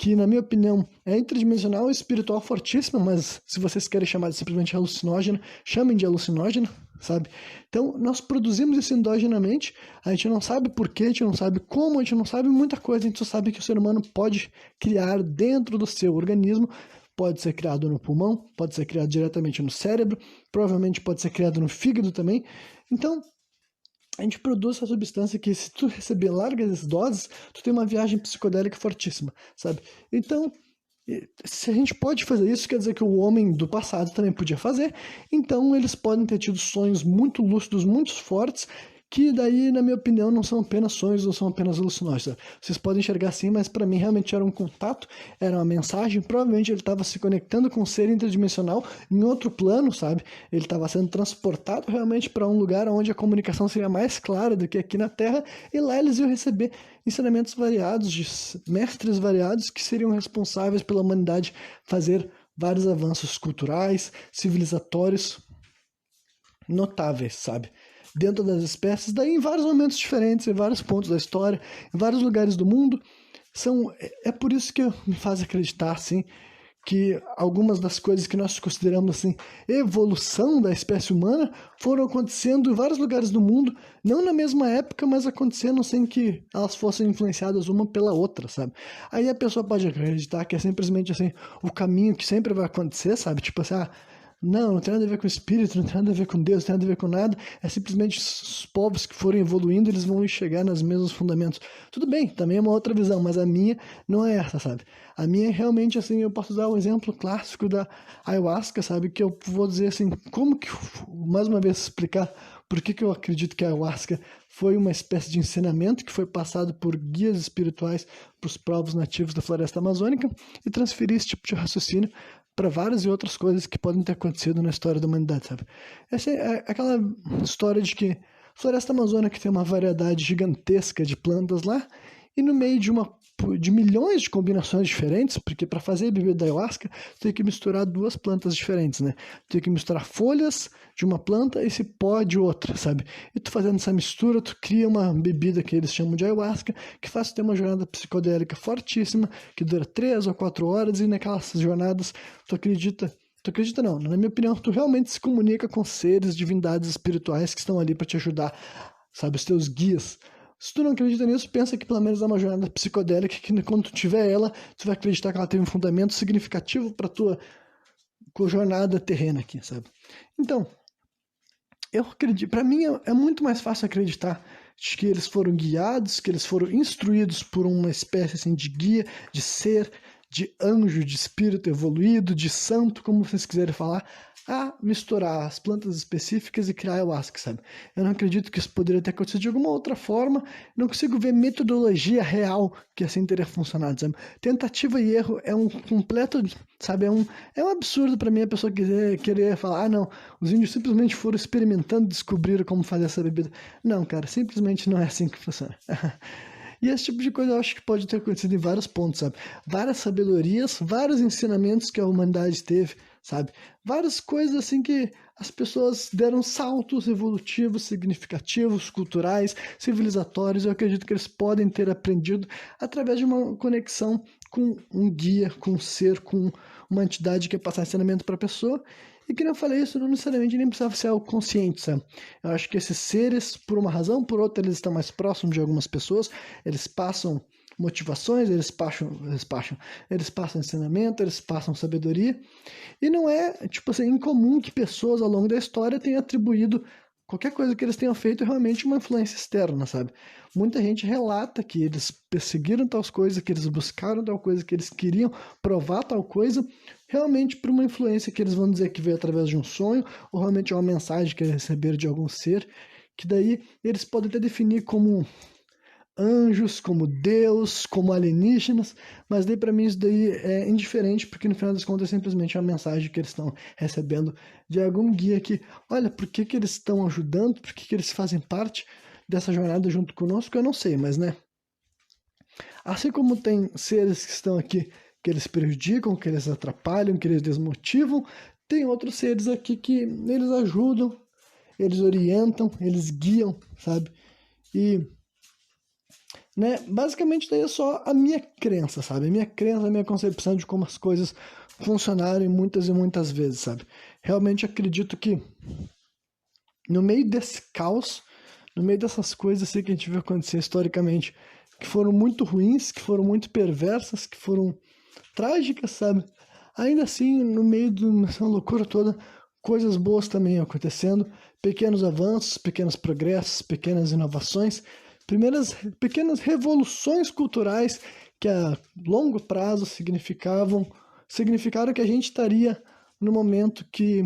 que, na minha opinião, é interdimensional e espiritual fortíssima, mas se vocês querem chamar de simplesmente alucinógena, chamem de alucinógena, sabe? Então, nós produzimos isso endogenamente, a gente não sabe porquê, a gente não sabe como, a gente não sabe muita coisa, a gente só sabe que o ser humano pode criar dentro do seu organismo, pode ser criado no pulmão, pode ser criado diretamente no cérebro, provavelmente pode ser criado no fígado também. Então, a gente produz essa substância que, se tu receber largas doses, tu tem uma viagem psicodélica fortíssima, sabe? Então, se a gente pode fazer isso, quer dizer que o homem do passado também podia fazer. Então, eles podem ter tido sonhos muito lúcidos, muito fortes, que daí, na minha opinião, não são apenas sonhos ou são apenas alucinógenos. Sabe? Vocês podem enxergar assim, mas para mim realmente era um contato, era uma mensagem. Provavelmente ele estava se conectando com um ser interdimensional em outro plano, sabe? Ele estava sendo transportado realmente para um lugar onde a comunicação seria mais clara do que aqui na Terra, e lá eles iam receber ensinamentos variados, de mestres variados que seriam responsáveis pela humanidade fazer vários avanços culturais, civilizatórios notáveis, sabe? Dentro das espécies, daí em vários momentos diferentes, em vários pontos da história, em vários lugares do mundo. É por isso que me faz acreditar, assim, que algumas das coisas que nós consideramos assim, evolução da espécie humana foram acontecendo em vários lugares do mundo, não na mesma época, mas acontecendo sem que elas fossem influenciadas uma pela outra, sabe? Aí a pessoa pode acreditar que é simplesmente assim, o caminho que sempre vai acontecer, sabe? Tipo assim, não tem nada a ver com o espírito, não tem nada a ver com Deus, não tem nada a ver com nada, é simplesmente os povos que forem evoluindo, eles vão chegar nos mesmos fundamentos. Tudo bem, também é uma outra visão, mas a minha não é essa, sabe? A minha é realmente assim, eu posso usar o exemplo clássico da ayahuasca, sabe? Que eu vou dizer assim, como que, mais uma vez, explicar por que eu acredito que a ayahuasca foi uma espécie de ensinamento que foi passado por guias espirituais para os povos nativos da floresta amazônica e transferir esse tipo de raciocínio para várias e outras coisas que podem ter acontecido na história da humanidade, sabe? Essa é aquela história de que a floresta amazônica tem uma variedade gigantesca de plantas lá, e no meio de milhões de combinações diferentes, porque para fazer a bebida da ayahuasca, tu tem que misturar duas plantas diferentes, né? Tu tem que misturar folhas de uma planta e esse pó de outra, sabe? E tu fazendo essa mistura, tu cria uma bebida que eles chamam de ayahuasca, que faz tu ter uma jornada psicodélica fortíssima, que dura 3 ou 4 horas, e naquelas jornadas tu acredita não, na minha opinião, tu realmente se comunica com seres, divindades espirituais que estão ali para te ajudar, sabe? Os teus guias. Se tu não acredita nisso, pensa que pelo menos é uma jornada psicodélica que quando tu tiver ela, tu vai acreditar que ela teve um fundamento significativo para tua jornada terrena aqui, sabe? Então, eu acredito, para mim é muito mais fácil acreditar de que eles foram guiados, que eles foram instruídos por uma espécie assim de guia, de ser, de anjo, de espírito evoluído, de santo, como vocês quiserem falar, a misturar as plantas específicas e criar ayahuasca, sabe? Eu não acredito que isso poderia ter acontecido de alguma outra forma, não consigo ver metodologia real que assim teria funcionado, sabe? Tentativa e erro é um completo, sabe? É um absurdo para mim a pessoa querer falar, não, os índios simplesmente foram experimentando, descobriram como fazer essa bebida. Não, cara, simplesmente não é assim que funciona. E esse tipo de coisa eu acho que pode ter acontecido em vários pontos, sabe? Várias sabedorias, vários ensinamentos que a humanidade teve, sabe? Várias coisas assim que as pessoas deram saltos evolutivos, significativos, culturais, civilizatórios. Eu acredito que eles podem ter aprendido através de uma conexão com um guia, com um ser, com uma entidade que quer passar ensinamento para a pessoa. E que eu falei, isso não necessariamente nem precisava ser algo consciente, sabe? Eu acho que esses seres, por uma razão ou por outra, eles estão mais próximos de algumas pessoas, eles passam motivações, eles passam ensinamento, eles passam sabedoria. E não é, tipo assim, incomum que pessoas ao longo da história tenham atribuído qualquer coisa que eles tenham feito realmente uma influência externa, sabe? Muita gente relata que eles perseguiram tal coisa, que eles buscaram tal coisa, que eles queriam provar tal coisa, realmente por uma influência que eles vão dizer que veio através de um sonho, ou realmente é uma mensagem que eles receberam de algum ser, que daí eles podem até definir como anjos, como Deus, como alienígenas, mas daí para mim isso daí é indiferente, porque no final das contas é simplesmente uma mensagem que eles estão recebendo de algum guia que, olha, por que eles estão ajudando, por que eles fazem parte dessa jornada junto conosco, eu não sei, mas né. Assim como tem seres que estão aqui que eles prejudicam, que eles atrapalham, que eles desmotivam, tem outros seres aqui que eles ajudam, eles orientam, eles guiam, sabe? E né, basicamente daí é só a minha crença, sabe? A minha crença, a minha concepção de como as coisas funcionaram muitas e muitas vezes, sabe? Realmente acredito que no meio desse caos, no meio dessas coisas assim que a gente viu acontecer historicamente, que foram muito ruins, que foram muito perversas, que foram trágicas, sabe? Ainda assim, no meio dessa loucura toda, coisas boas também acontecendo, pequenos avanços, pequenos progressos, pequenas inovações, pequenas revoluções culturais que a longo prazo significaram que a gente estaria no momento que,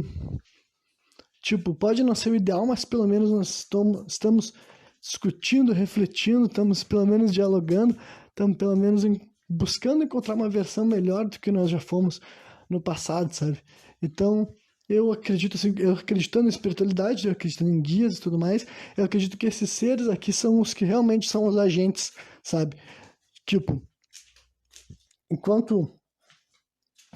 tipo, pode não ser o ideal, mas pelo menos nós estamos discutindo, refletindo, estamos pelo menos dialogando, estamos pelo menos buscando encontrar uma versão melhor do que nós já fomos no passado, sabe? Então, eu acredito assim, eu acreditando em espiritualidade, eu acreditando em guias e tudo mais, eu acredito que esses seres aqui são os que realmente são os agentes, sabe? Tipo, enquanto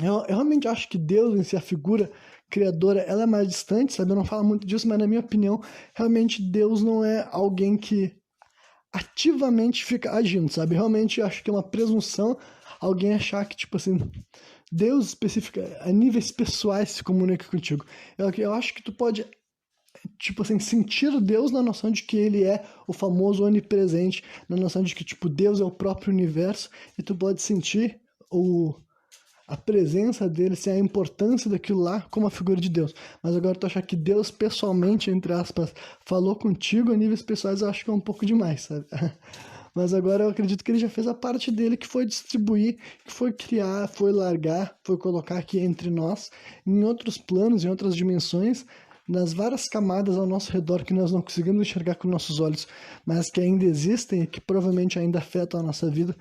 eu realmente acho que Deus em si, a figura criadora, ela é mais distante, sabe? Eu não falo muito disso, mas na minha opinião, realmente Deus não é alguém que ativamente fica agindo, sabe? Realmente acho que é uma presunção alguém achar que, tipo assim, Deus especifica, a níveis pessoais se comunica contigo. Eu acho que tu pode, tipo assim, sentir Deus na noção de que ele é o famoso onipresente, na noção de que, tipo, Deus é o próprio universo, e tu pode sentir a presença dele, assim, a importância daquilo lá como a figura de Deus. Mas agora tu achar que Deus pessoalmente, entre aspas, falou contigo a níveis pessoais, eu acho que é um pouco demais, sabe? Mas agora eu acredito que ele já fez a parte dele, que foi distribuir, que foi criar, foi largar, foi colocar aqui entre nós, em outros planos, em outras dimensões, nas várias camadas ao nosso redor que nós não conseguimos enxergar com nossos olhos, mas que ainda existem e que provavelmente ainda afetam a nossa vida,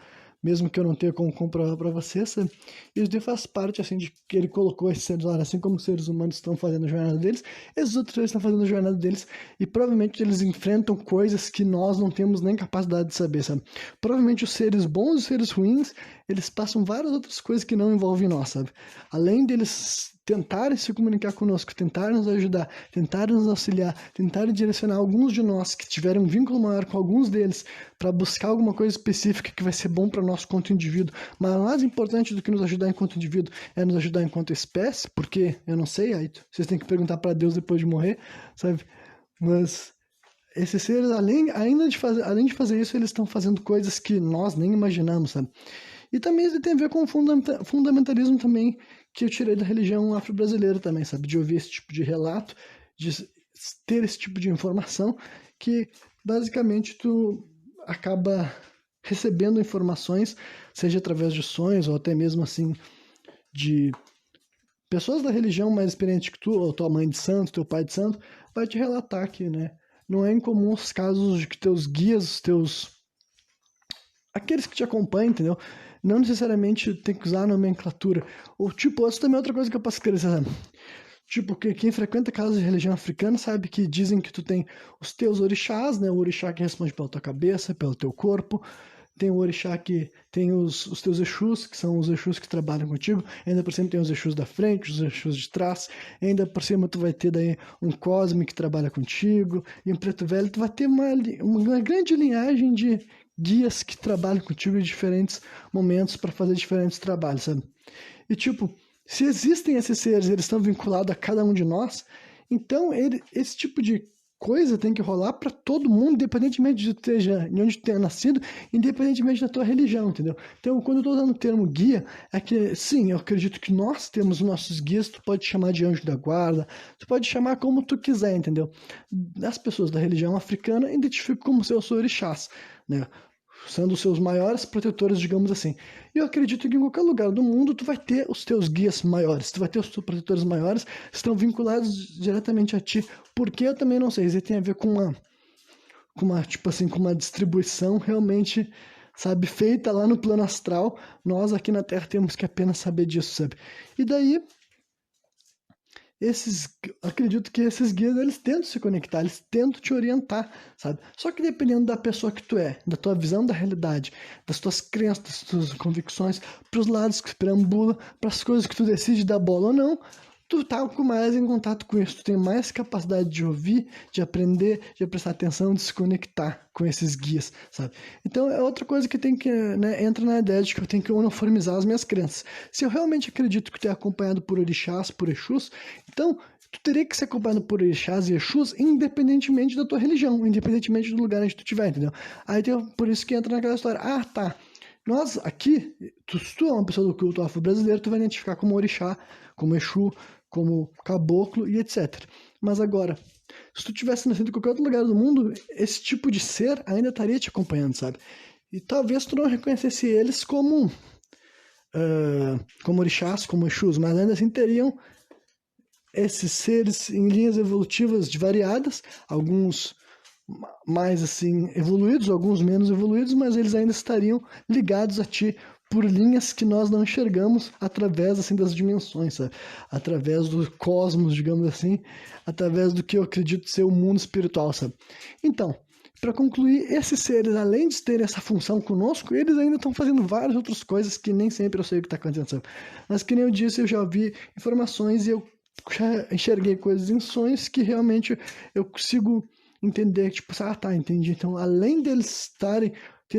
mesmo que eu não tenha como comprovar para vocês, sabe? Isso daí faz parte, assim, de que ele colocou esses seres lá, assim como os seres humanos estão fazendo a jornada deles, esses outros seres estão fazendo a jornada deles, e provavelmente eles enfrentam coisas que nós não temos nem capacidade de saber, sabe? Provavelmente os seres bons e os seres ruins, eles passam várias outras coisas que não envolvem nós, sabe? Além deles tentarem se comunicar conosco, tentarem nos ajudar, tentarem nos auxiliar, tentarem direcionar alguns de nós que tiverem um vínculo maior com alguns deles para buscar alguma coisa específica que vai ser bom para nós quanto indivíduo. Mas mais importante do que nos ajudar enquanto indivíduo é nos ajudar enquanto espécie, porque eu não sei, aí vocês têm que perguntar para Deus depois de morrer, sabe? Mas esses seres, além de fazer isso, eles estão fazendo coisas que nós nem imaginamos, sabe? E também isso tem a ver com o fundamentalismo também, que eu tirei da religião afro-brasileira também, sabe? De ouvir esse tipo de relato, de ter esse tipo de informação, que basicamente tu acaba recebendo informações, seja através de sonhos ou até mesmo assim de pessoas da religião mais experientes que tu, ou tua mãe de santo, teu pai de santo, vai te relatar que, né? Não é incomum os casos de que teus guias, aqueles que te acompanham, entendeu? Não necessariamente tem que usar a nomenclatura. Ou tipo, isso também é outra coisa que eu posso esclarecer, sabe? Tipo, que quem frequenta casas de religião africana sabe que dizem que tu tem os teus orixás, né? O orixá que responde pela tua cabeça, pelo teu corpo. Tem o orixá que tem os teus exus, que são os exus que trabalham contigo. Ainda por cima tem os exus da frente, os exus de trás. Ainda por cima tu vai ter daí um cosme que trabalha contigo. E um preto velho, tu vai ter uma grande linhagem de guias que trabalham contigo em diferentes momentos para fazer diferentes trabalhos, sabe? E tipo, se existem esses seres, eles estão vinculados a cada um de nós, então esse tipo de coisa tem que rolar para todo mundo, independentemente de onde tu tenha nascido, independentemente da tua religião, entendeu? Então, quando eu estou usando o termo guia, é que, sim, eu acredito que nós temos os nossos guias, tu pode chamar de anjo da guarda, tu pode chamar como tu quiser, entendeu? As pessoas da religião africana identificam como seus orixás, né? Sendo os seus maiores protetores, digamos assim. E eu acredito que em qualquer lugar do mundo tu vai ter os teus guias maiores, tu vai ter os teus protetores maiores, que estão vinculados diretamente a ti. Porque eu também não sei, isso tem a ver tipo assim, com uma distribuição realmente, sabe, feita lá no plano astral. Nós aqui na Terra temos que apenas saber disso, sabe? E daí acredito que esses guias, eles tentam se conectar, eles tentam te orientar, sabe? Só que dependendo da pessoa que tu é, da tua visão da realidade, das tuas crenças, das tuas convicções, pros lados que perambula, pras coisas que tu decide dar bola ou não, tu tá mais em contato com isso, tu tem mais capacidade de ouvir, de aprender, de prestar atenção, de se conectar com esses guias, sabe? Então é outra coisa que tem que, né, entra na ideia de que eu tenho que uniformizar as minhas crenças. Se eu realmente acredito que tu é acompanhado por orixás, por exus, então tu teria que ser acompanhado por orixás e exus independentemente da tua religião, independentemente do lugar onde tu estiver, entendeu? Aí por isso que entra naquela história, ah, tá, nós aqui, se tu é uma pessoa do culto afro-brasileiro, tu vai identificar como orixá, como exu, como caboclo e etc. Mas agora, se tu tivesse nascido em qualquer outro lugar do mundo, esse tipo de ser ainda estaria te acompanhando, sabe? E talvez tu não reconhecesse eles como orixás, como exus, mas ainda assim teriam esses seres em linhas evolutivas variadas, alguns mais assim evoluídos, alguns menos evoluídos, mas eles ainda estariam ligados a ti por linhas que nós não enxergamos através assim das dimensões, sabe? Através do cosmos, digamos assim, através do que eu acredito ser o mundo espiritual, sabe? Então, para concluir, esses seres, além de terem essa função conosco, eles ainda estão fazendo várias outras coisas que nem sempre eu sei o que está acontecendo, sabe? Mas que nem eu disse, eu já vi informações e eu já enxerguei coisas em sonhos que realmente eu consigo entender, tipo, ah, tá, entendi. Então, além deles terem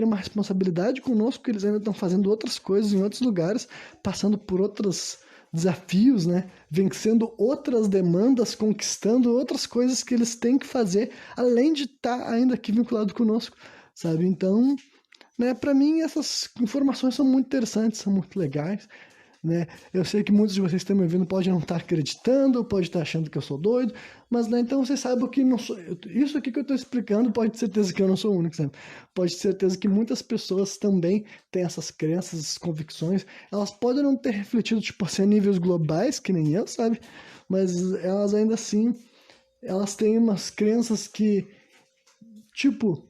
uma responsabilidade conosco, eles ainda estão fazendo outras coisas em outros lugares, passando por outros desafios, né? Vencendo outras demandas, conquistando outras coisas que eles têm que fazer, além de estar ainda aqui vinculado conosco, sabe? Então, né, para mim essas informações são muito interessantes, são muito legais, né? Eu sei que muitos de vocês que estão me ouvindo podem não estar acreditando, pode estar achando que eu sou doido, mas né, então vocês saibam que não sou, isso aqui que eu estou explicando pode ter certeza que eu não sou o único, sabe? Pode ter certeza que muitas pessoas também têm essas crenças, essas convicções, elas podem não ter refletido tipo assim, a níveis globais, que nem eu, sabe? Mas elas ainda assim, elas têm umas crenças que, tipo,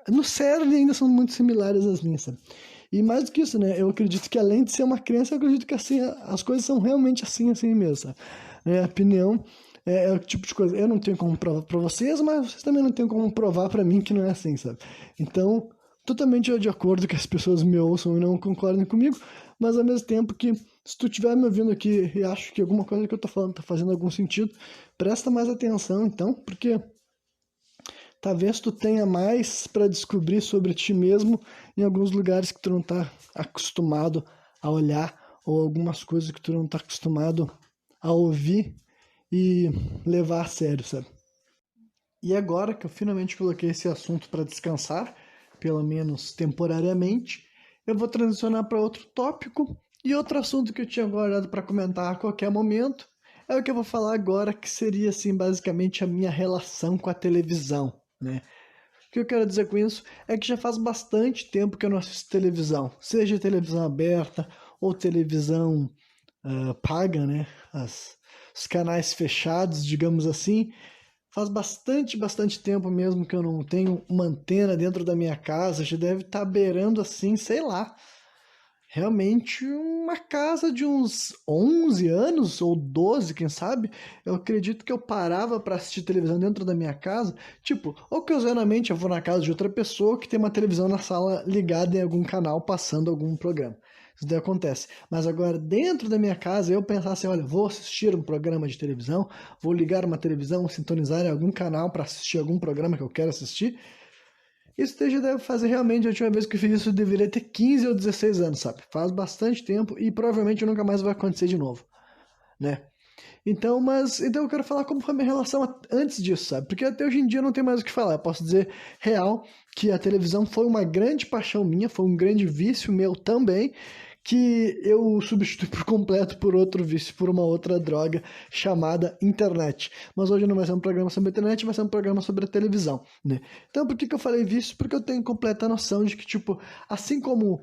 no cerne ainda são muito similares às minhas, sabe? E mais do que isso, né? Eu acredito que além de ser uma crença, eu acredito que assim, as coisas são realmente assim mesmo, sabe? Minha opinião é o tipo de coisa. Eu não tenho como provar pra vocês, mas vocês também não têm como provar pra mim que não é assim, sabe? Então, totalmente de acordo que as pessoas me ouçam e não concordem comigo, mas ao mesmo tempo que se tu estiver me ouvindo aqui e acho que alguma coisa que eu tô falando tá fazendo algum sentido, presta mais atenção então, porque talvez tu tenha mais para descobrir sobre ti mesmo em alguns lugares que tu não está acostumado a olhar, ou algumas coisas que tu não está acostumado a ouvir e levar a sério, sabe? E agora que eu finalmente coloquei esse assunto para descansar, pelo menos temporariamente, eu vou transicionar para outro tópico e outro assunto que eu tinha guardado para comentar a qualquer momento é o que eu vou falar agora, que seria assim basicamente a minha relação com a televisão, né? O que eu quero dizer com isso é que já faz bastante tempo que eu não assisto televisão, seja televisão aberta ou televisão paga, né? Os canais fechados, digamos assim. Faz bastante tempo mesmo que eu não tenho uma antena dentro da minha casa, já deve estar beirando assim, sei lá, realmente uma casa de uns 11 anos ou 12, quem sabe. Eu acredito que eu parava para assistir televisão dentro da minha casa, tipo, ocasionalmente eu vou na casa de outra pessoa que tem uma televisão na sala ligada em algum canal passando algum programa. Isso daí acontece. Mas agora, dentro da minha casa, eu pensar assim, olha, vou assistir um programa de televisão, vou ligar uma televisão, sintonizar em algum canal para assistir algum programa que eu quero assistir. Isso daí já deve fazer realmente, a última vez que eu fiz isso, eu deveria ter 15 ou 16 anos, sabe? Faz bastante tempo e provavelmente nunca mais vai acontecer de novo, né? Então eu quero falar como foi a minha relação antes disso, sabe? Porque até hoje em dia eu não tenho mais o que falar. Eu posso dizer real que a televisão foi uma grande paixão minha, foi um grande vício meu também, que eu substituí por completo por outro vício, por uma outra droga chamada internet. Mas hoje não vai ser um programa sobre a internet, vai ser um programa sobre a televisão, né? Então por que eu falei vício? Porque eu tenho completa noção de que, tipo, assim como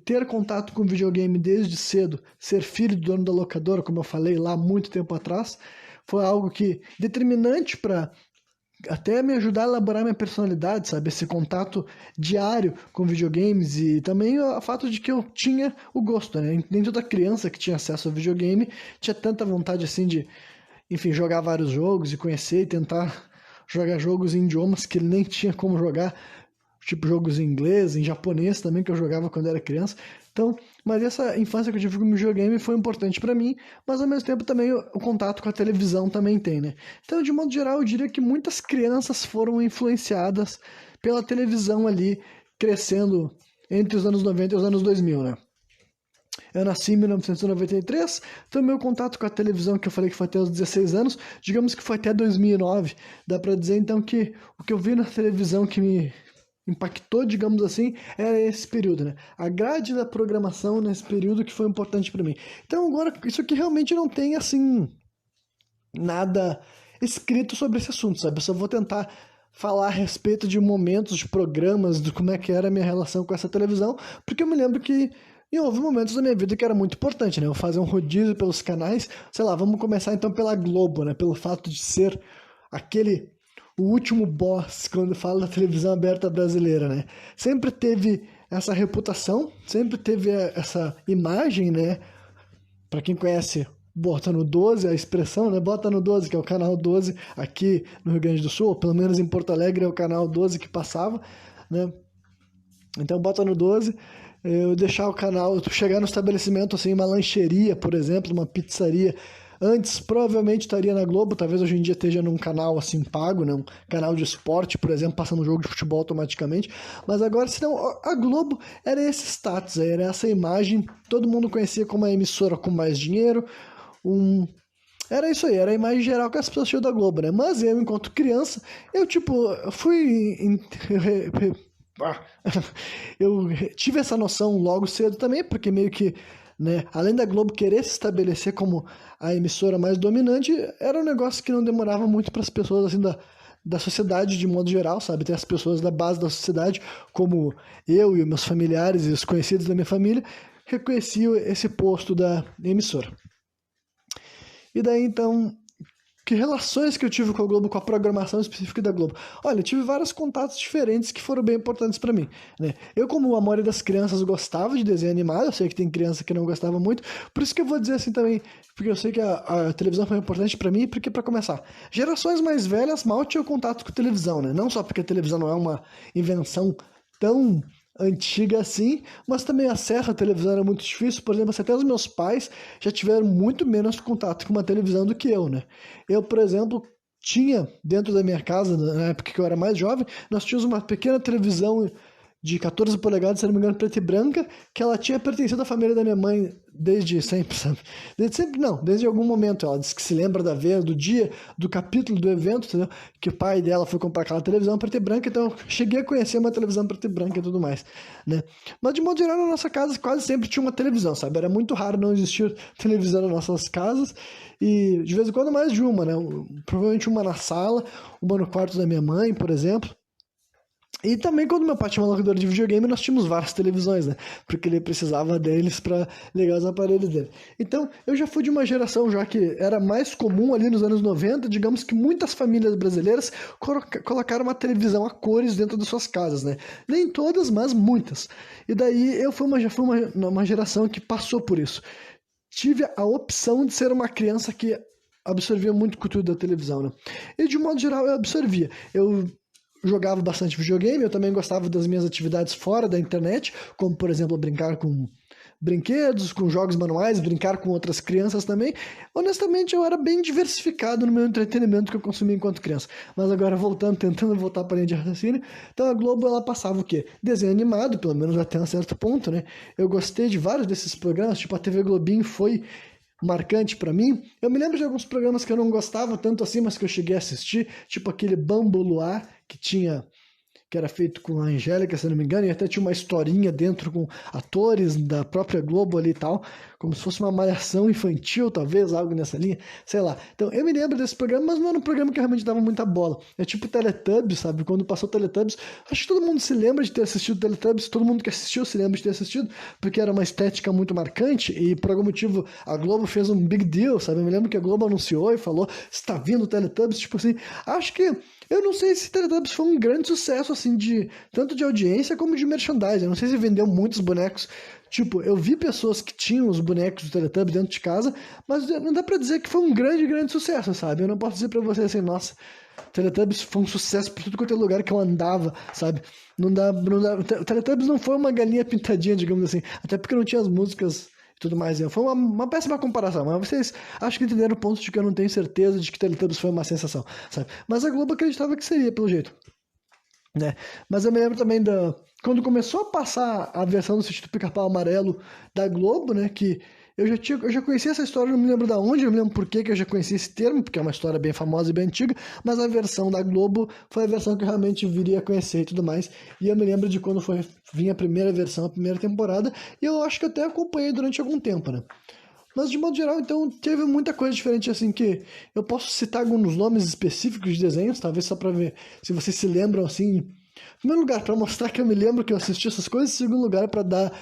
ter contato com videogame desde cedo, ser filho do dono da locadora, como eu falei lá muito tempo atrás, foi algo que determinante para até me ajudar a elaborar minha personalidade, sabe? Esse contato diário com videogames e também o fato de que eu tinha o gosto, né? Nem toda criança que tinha acesso ao videogame tinha tanta vontade assim de, enfim, jogar vários jogos e conhecer e tentar jogar jogos em idiomas que ele nem tinha como jogar, tipo jogos em inglês, em japonês também, que eu jogava quando era criança. Então, mas essa infância que eu tive com o videogame foi importante para mim, mas ao mesmo tempo também o contato com a televisão também tem, né? Então, de modo geral, eu diria que muitas crianças foram influenciadas pela televisão ali, crescendo entre os anos 90 e os anos 2000, né? Eu nasci em 1993, então meu contato com a televisão, que eu falei que foi até os 16 anos, digamos que foi até 2009. Dá pra dizer então que o que eu vi na televisão que me impactou, digamos assim, era esse período, né? A grade da programação nesse período que foi importante para mim. Então agora, isso aqui realmente não tem, assim, nada escrito sobre esse assunto, sabe? Eu só vou tentar falar a respeito de momentos, de programas, de como é que era a minha relação com essa televisão, porque eu me lembro que houve momentos da minha vida que era muito importante, né? Eu fazer um rodízio pelos canais, sei lá, vamos começar então pela Globo, né? Pelo fato de ser o último boss quando fala da televisão aberta brasileira, né? Sempre teve essa reputação, sempre teve essa imagem, né? Para quem conhece, bota no 12, a expressão, né? Bota no 12, que é o canal 12 aqui no Rio Grande do Sul, ou pelo menos em Porto Alegre é o canal 12 que passava, né? Então bota no 12, eu deixar o canal, chegar no estabelecimento, assim, uma lancheria, por exemplo, uma pizzaria. Antes, provavelmente estaria na Globo, talvez hoje em dia esteja num canal assim pago, né? Um canal de esporte, por exemplo, passando um jogo de futebol automaticamente. Mas agora, senão, a Globo era esse status, era essa imagem, todo mundo conhecia como a emissora com mais dinheiro, era isso aí, era a imagem geral que as pessoas tinham da Globo, né? Mas eu, enquanto criança, eu, tipo, eu tive essa noção logo cedo também, porque meio que, né, além da Globo querer se estabelecer como a emissora mais dominante, era um negócio que não demorava muito para as pessoas assim da sociedade de modo geral, sabe? Tem as pessoas da base da sociedade, como eu e meus familiares e os conhecidos da minha família, reconheciam esse posto da emissora. E daí então, que relações que eu tive com a Globo, com a programação específica da Globo? Olha, eu tive vários contatos diferentes que foram bem importantes para mim, né? Eu, como a maioria das crianças, gostava de desenho animado, eu sei que tem criança que não gostava muito, por isso que eu vou dizer assim também, porque eu sei que a televisão foi importante para mim, porque para começar, gerações mais velhas mal tinham contato com televisão, né? Não só porque a televisão não é uma invenção tão antiga assim, mas também acesso à televisão era muito difícil. Por exemplo, até os meus pais já tiveram muito menos contato com uma televisão do que eu, né? Eu, por exemplo, tinha dentro da minha casa, na época que eu era mais jovem, nós tínhamos uma pequena televisão de 14 polegadas, se não me engano, preta e branca, que ela tinha pertencido à família da minha mãe desde sempre, sabe? Desde sempre não, desde algum momento. Ela disse que se lembra da vez, do dia, do capítulo, do evento, entendeu? Que o pai dela foi comprar aquela televisão preta e branca, então eu cheguei a conhecer uma televisão preta e branca e tudo mais, né? Mas de modo geral, na nossa casa quase sempre tinha uma televisão, sabe? Era muito raro não existir televisão nas nossas casas, e de vez em quando mais de uma, né? Provavelmente uma na sala, uma no quarto da minha mãe, por exemplo. E também quando meu pai tinha uma locadora de videogame, nós tínhamos várias televisões, né? Porque ele precisava deles para ligar os aparelhos dele. Então, eu já fui de uma geração já que era mais comum ali nos anos 90, digamos que muitas famílias brasileiras colocaram uma televisão a cores dentro das suas casas, né? Nem todas, mas muitas. E daí já fui uma geração que passou por isso. Tive a opção de ser uma criança que absorvia muito conteúdo da televisão, né? E de modo geral eu absorvia. Eu jogava bastante videogame, eu também gostava das minhas atividades fora da internet, como, por exemplo, brincar com brinquedos, com jogos manuais, brincar com outras crianças também. Honestamente, eu era bem diversificado no meu entretenimento que eu consumia enquanto criança. Mas agora tentando voltar para a linha de raciocínio, então a Globo, ela passava o quê? Desenho animado, pelo menos até um certo ponto, né? Eu gostei de vários desses programas, tipo a TV Globinho foi marcante pra mim. Eu me lembro de alguns programas que eu não gostava tanto assim, mas que eu cheguei a assistir, tipo aquele Bambu Luar, que era feito com a Angélica, se não me engano, e até tinha uma historinha dentro com atores da própria Globo ali e tal, como se fosse uma malhação infantil, talvez, algo nessa linha, sei lá. Então, eu me lembro desse programa, mas não era um programa que realmente dava muita bola. É tipo Teletubbies, sabe? Quando passou Teletubbies, acho que todo mundo se lembra de ter assistido Teletubbies, todo mundo que assistiu se lembra de ter assistido, porque era uma estética muito marcante, e por algum motivo a Globo fez um big deal, sabe? Eu me lembro que a Globo anunciou e falou, está vindo Teletubbies, tipo assim, acho que eu não sei se Teletubbies foi um grande sucesso, assim, tanto de audiência como de merchandising. Eu não sei se vendeu muitos bonecos. Tipo, eu vi pessoas que tinham os bonecos do Teletubbies dentro de casa, mas não dá pra dizer que foi um grande, grande sucesso, sabe? Eu não posso dizer pra você assim, nossa, Teletubbies foi um sucesso por tudo quanto é lugar que eu andava, sabe? Não dá. O Teletubbies não foi uma galinha pintadinha, digamos assim. Até porque não tinha as músicas tudo mais. Foi uma péssima comparação, mas vocês acho que entenderam o ponto de que eu não tenho certeza de que Teletubbies foi uma sensação, sabe? Mas a Globo acreditava que seria, pelo jeito, né? Mas eu me lembro também quando começou a passar a versão do Sítio do Pica-Pau Amarelo da Globo, né, que eu já conhecia essa história, não me lembro de onde, eu me lembro por que eu já conhecia esse termo, porque é uma história bem famosa e bem antiga, mas a versão da Globo foi a versão que eu realmente viria a conhecer e tudo mais, e eu me lembro de quando vinha a primeira versão, a primeira temporada, e eu acho que eu até acompanhei durante algum tempo, né? Mas de modo geral, então, teve muita coisa diferente, assim, que eu posso citar alguns nomes específicos de desenhos, talvez só pra ver se vocês se lembram, assim, em primeiro lugar, pra mostrar que eu me lembro que eu assisti essas coisas, em segundo lugar, pra dar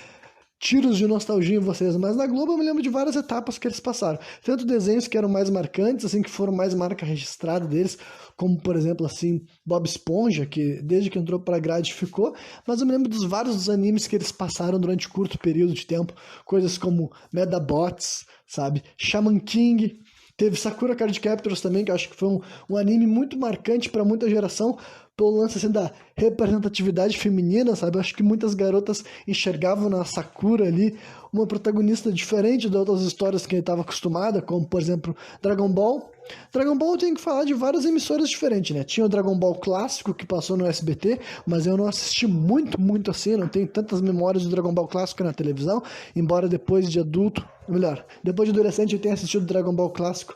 tiros de nostalgia em vocês, mas na Globo eu me lembro de várias etapas que eles passaram. Tanto desenhos que eram mais marcantes, assim, que foram mais marca registrada deles, como, por exemplo, assim, Bob Esponja, que desde que entrou pra grade ficou, mas eu me lembro dos vários animes que eles passaram durante curto período de tempo, coisas como Medabots, sabe, Shaman King, teve Sakura Card Captors também, que eu acho que foi um anime muito marcante para muita geração, pelo lance assim, da representatividade feminina, sabe? Eu acho que muitas garotas enxergavam na Sakura ali uma protagonista diferente das outras histórias que ele estava acostumada, como, por exemplo, Dragon Ball. Dragon Ball eu tenho que falar de várias emissoras diferentes, né? Tinha o Dragon Ball clássico que passou no SBT, mas eu não assisti muito assim, não tenho tantas memórias do Dragon Ball clássico na televisão, embora depois de adulto, melhor, depois de adolescente eu tenha assistido Dragon Ball clássico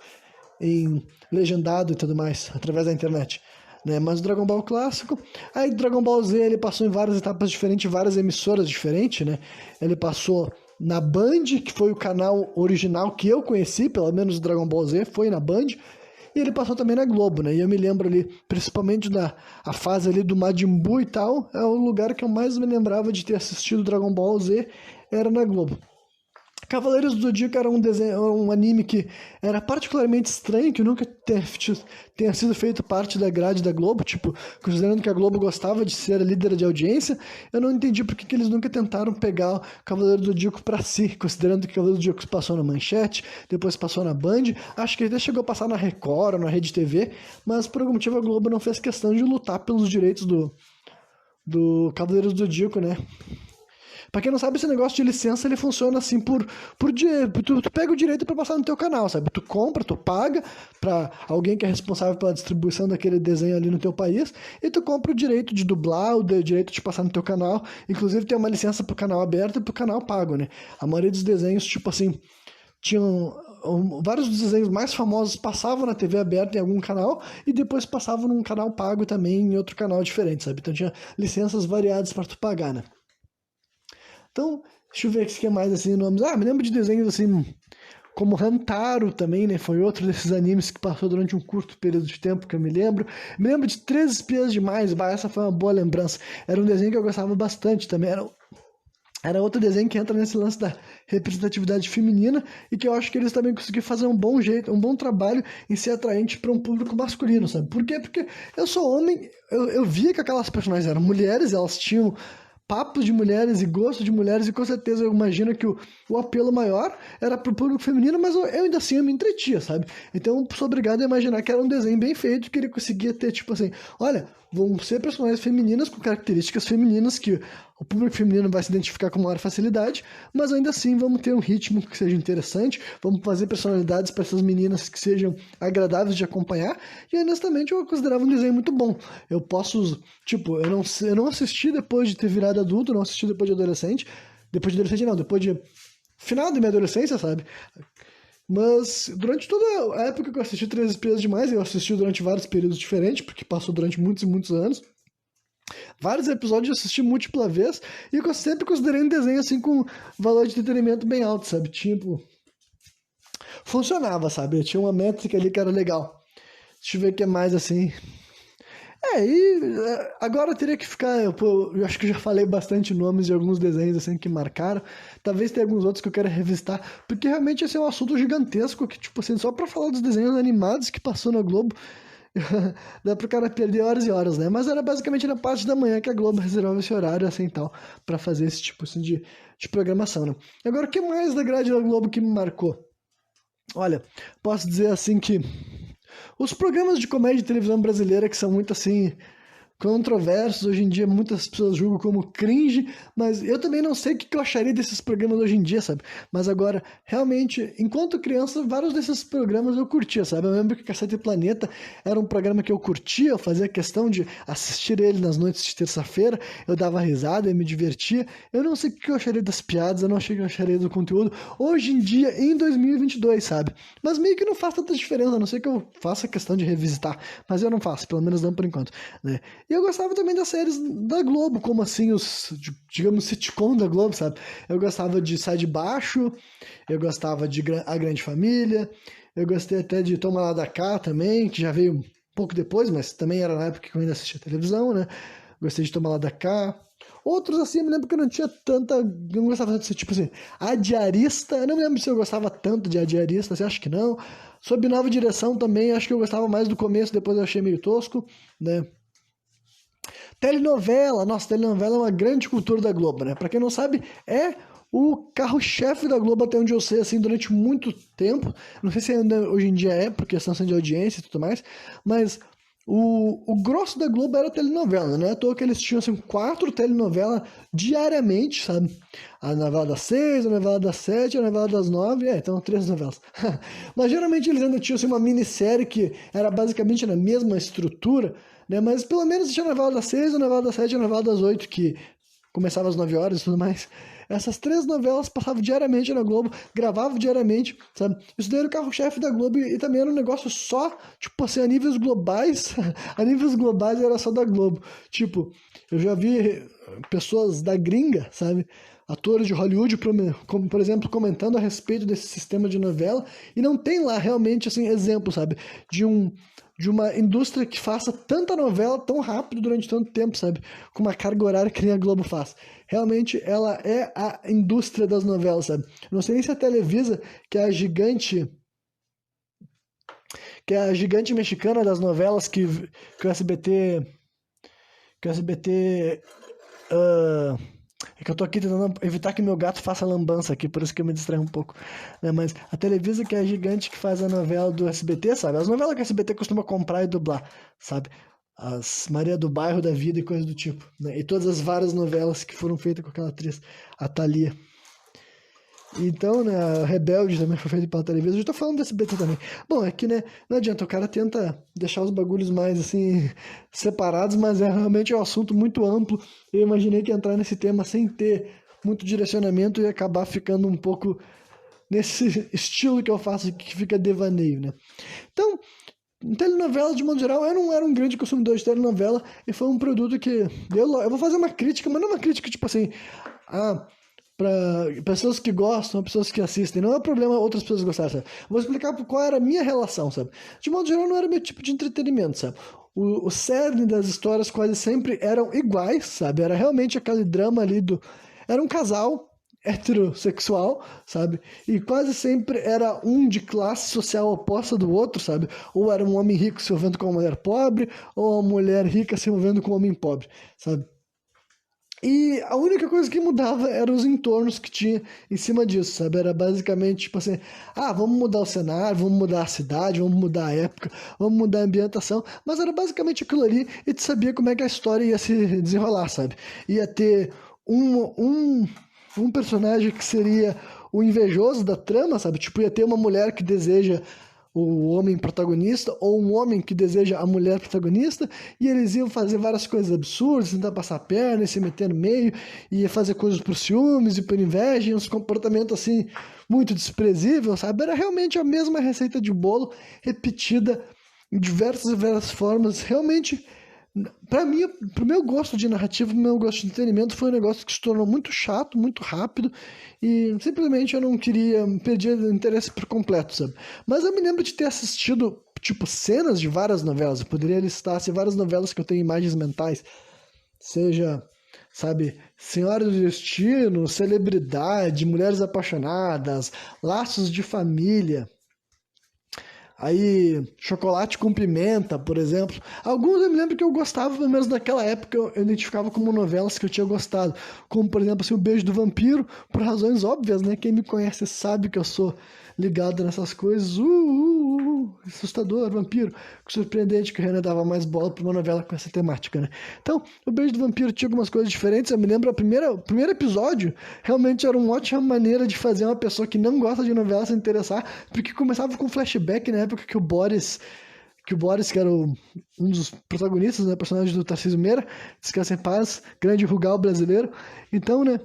em legendado e tudo mais, através da internet. Né? Mas o Dragon Ball clássico, aí Dragon Ball Z ele passou em várias etapas diferentes, várias emissoras diferentes, né? Ele passou na Band, que foi o canal original que eu conheci, pelo menos o Dragon Ball Z foi na Band, e ele passou também na Globo, né? E eu me lembro ali, principalmente a fase ali do Majin Buu e tal, é o lugar que eu mais me lembrava de ter assistido Dragon Ball Z, era na Globo. Cavaleiros do Zodíaco era um anime que era particularmente estranho, que nunca tenha sido feito parte da grade da Globo, tipo, considerando que a Globo gostava de ser a líder de audiência, eu não entendi por que eles nunca tentaram pegar o Cavaleiro do Zodíaco pra si, considerando que o Cavaleiro do Zodíaco passou na Manchete, depois passou na Band, acho que até chegou a passar na Record ou na Rede TV, mas por algum motivo a Globo não fez questão de lutar pelos direitos do Cavaleiro do Zodíaco, né? Pra quem não sabe, esse negócio de licença, ele funciona assim por dinheiro. Tu pega o direito pra passar no teu canal, sabe? Tu compra, tu paga pra alguém que é responsável pela distribuição daquele desenho ali no teu país, e tu compra o direito de dublar, o direito de passar no teu canal. Inclusive tem uma licença pro canal aberto e pro canal pago, né? A maioria dos desenhos, tipo assim, tinham... Vários dos desenhos mais famosos passavam na TV aberta em algum canal e depois passavam num canal pago também em outro canal diferente, sabe? Então tinha licenças variadas para tu pagar, né? Então, deixa eu ver aqui o que mais, assim, nomes. Ah, me lembro de desenhos, assim, como Hantaro também, né? Foi outro desses animes que passou durante um curto período de tempo que eu me lembro. Me lembro de Três Espiãs Demais, essa foi uma boa lembrança. Era um desenho que eu gostava bastante também. Era outro desenho que entra nesse lance da representatividade feminina e que eu acho que eles também conseguiram fazer um bom trabalho em ser atraente para um público masculino, sabe? Por quê? Porque eu sou homem, eu via que aquelas personagens eram mulheres, elas tinham papos de mulheres e gosto de mulheres, e com certeza eu imagino que o apelo maior era pro público feminino, mas eu ainda assim eu me entretia, sabe? Então eu sou obrigado a imaginar que era um desenho bem feito, que ele conseguia ter, tipo assim, olha, vão ser personagens femininas com características femininas que o público feminino vai se identificar com maior facilidade, mas ainda assim vamos ter um ritmo que seja interessante, vamos fazer personalidades para essas meninas que sejam agradáveis de acompanhar, e honestamente eu considerava um desenho muito bom. Eu posso, tipo, eu não assisti depois de ter virado adulto, não assisti depois de adolescente não, depois de final da minha adolescência, sabe? Mas durante toda a época que eu assisti Três Espiãs Demais, eu assisti durante vários períodos diferentes, porque passou durante muitos e muitos anos. Vários episódios eu assisti múltipla vez, e eu sempre considerei um desenho assim com valor de entretenimento bem alto, sabe? Tipo, funcionava, sabe? Tinha uma métrica ali que era legal. Deixa eu ver o que é mais assim. Agora eu teria que ficar. Eu acho que eu já falei bastante nomes de alguns desenhos assim que marcaram. Talvez tenha alguns outros que eu quero revisitar, porque realmente esse é um assunto gigantesco que, tipo assim, só pra falar dos desenhos animados que passou na Globo, dá pro cara perder horas e horas, né? Mas era basicamente na parte da manhã que a Globo reservava esse horário assim tal, pra fazer esse tipo assim de programação, né? Agora, o que mais da grade da Globo que me marcou? Olha, posso dizer assim que os programas de comédia de televisão brasileira que são muito assim controversos, hoje em dia muitas pessoas julgam como cringe, mas eu também não sei o que eu acharia desses programas hoje em dia, sabe? Mas agora, realmente, enquanto criança, vários desses programas eu curtia, sabe? Eu lembro que Cacete e Planeta era um programa que eu curtia, eu fazia questão de assistir ele nas noites de terça-feira, eu dava risada, eu me divertia. Eu não sei o que eu acharia das piadas, eu não achei que eu acharia do conteúdo hoje em dia, em 2022, sabe? Mas meio que não faz tanta diferença, a não ser que eu faça questão de revisitar, mas eu não faço, pelo menos não por enquanto, né? E eu gostava também das séries da Globo, como assim, digamos, sitcom da Globo, sabe? Eu gostava de Sai de Baixo, eu gostava de A Grande Família, eu gostei até de Toma Lá da Cá também, que já veio um pouco depois, mas também era na época que eu ainda assistia televisão, né? Gostei de Toma Lá da Cá. Outros, assim, eu me lembro que eu não tinha tanta. Eu não gostava tanto de tipo assim, A Diarista. Eu não me lembro se eu gostava tanto de A Diarista, você acha que não? Sob Nova Direção também, acho que eu gostava mais do começo, depois eu achei meio tosco, né? Telenovela, nossa, telenovela é uma grande cultura da Globo, né? Pra quem não sabe, é o carro-chefe da Globo até onde eu sei, assim, durante muito tempo. Não sei se ainda hoje em dia é, por questão assim, de audiência e tudo mais, mas o grosso da Globo era a telenovela, né? À toa que eles tinham, assim, 4 telenovelas diariamente, sabe? A novela das 6, a novela das 7, a novela das 9, então 3 novelas. Mas geralmente eles ainda tinham, assim, uma minissérie que era basicamente na mesma estrutura, né? Mas pelo menos tinha a novela das 6, a novela das 7 e a novela das 8, que começava às 9 horas e tudo mais. Essas 3 novelas passavam diariamente na Globo, gravavam diariamente, sabe? Isso daí era o carro-chefe da Globo e também era um negócio só, tipo assim, a níveis globais. A níveis globais era só da Globo. Tipo, eu já vi pessoas da gringa, sabe? Atores de Hollywood, como, por exemplo, comentando a respeito desse sistema de novela, e não tem lá realmente, assim, exemplo, sabe? De uma indústria que faça tanta novela tão rápido durante tanto tempo, sabe? Com uma carga horária que nem a Globo faz. Realmente, ela é a indústria das novelas, sabe? Não sei nem se a Televisa, que é a gigante mexicana das novelas que o SBT... Que o SBT... É que eu tô aqui tentando evitar que meu gato faça lambança aqui, por isso que eu me distraio um pouco, né? Mas a Televisa, que é a gigante que faz a novela do SBT, sabe? As novelas que a SBT costuma comprar e dublar, sabe? As Maria do Bairro da Vida e coisas do tipo, né? E todas as várias novelas que foram feitas com aquela atriz, a Thalia. Então, né, a Rebelde também foi feita pela Televisa. Eu já tô falando do SBT também. Bom, é que, né, não adianta, o cara tenta deixar os bagulhos mais, assim, separados, mas é realmente um assunto muito amplo. Eu imaginei que entrar nesse tema sem ter muito direcionamento ia acabar ficando um pouco nesse estilo que eu faço, que fica devaneio, né? Então, telenovela, de modo geral, eu não era um grande consumidor de telenovela e foi um produto que eu vou fazer uma crítica, mas não uma crítica tipo assim, para pessoas que gostam, pessoas que assistem, não é problema outras pessoas gostarem, sabe? Vou explicar qual era a minha relação, sabe? De modo geral, não era meu tipo de entretenimento, sabe? O cerne das histórias quase sempre eram iguais, sabe? Era realmente aquele drama ali Era um casal heterossexual, sabe? E quase sempre era um de classe social oposta do outro, sabe? Ou era um homem rico se envolvendo com uma mulher pobre, ou uma mulher rica se envolvendo com um homem pobre, sabe? E a única coisa que mudava eram os entornos que tinha em cima disso, sabe? Era basicamente tipo assim, vamos mudar o cenário, vamos mudar a cidade, vamos mudar a época, vamos mudar a ambientação, mas era basicamente aquilo ali e tu sabia como é que a história ia se desenrolar, sabe? Ia ter um personagem que seria o invejoso da trama, sabe? Tipo, ia ter uma mulher que deseja o homem protagonista ou um homem que deseja a mulher protagonista e eles iam fazer várias coisas absurdas, tentar passar a perna e se meter no meio, ia fazer coisas por ciúmes e por inveja, e uns comportamentos assim muito desprezíveis, sabe? Era realmente a mesma receita de bolo repetida em diversas formas, realmente. Pra mim, pro meu gosto de narrativa, pro meu gosto de entretenimento, foi um negócio que se tornou muito chato, muito rápido, e simplesmente eu não queria, perder o interesse por completo, sabe? Mas eu me lembro de ter assistido, tipo, cenas de várias novelas, eu poderia listar assim, várias novelas que eu tenho imagens mentais, seja, sabe, Senhora do Destino, Celebridade, Mulheres Apaixonadas, Laços de Família. Aí, Chocolate com Pimenta, por exemplo. Alguns eu me lembro que eu gostava, pelo menos naquela época, eu identificava como novelas que eu tinha gostado. Como, por exemplo, assim, O Beijo do Vampiro, por razões óbvias, né? Quem me conhece sabe que eu sou ligado nessas coisas. Assustador, vampiro. Surpreendente que o Renan dava mais bola pra uma novela com essa temática, né? Então, O Beijo do Vampiro tinha algumas coisas diferentes. Eu me lembro, o primeiro episódio realmente era uma ótima maneira de fazer uma pessoa que não gosta de novela se interessar, porque começava com flashback na época que o Boris, que era um dos protagonistas, né, personagem do Tarcísio Meira, Descansa em Paz, grande Rugal brasileiro. Então, né,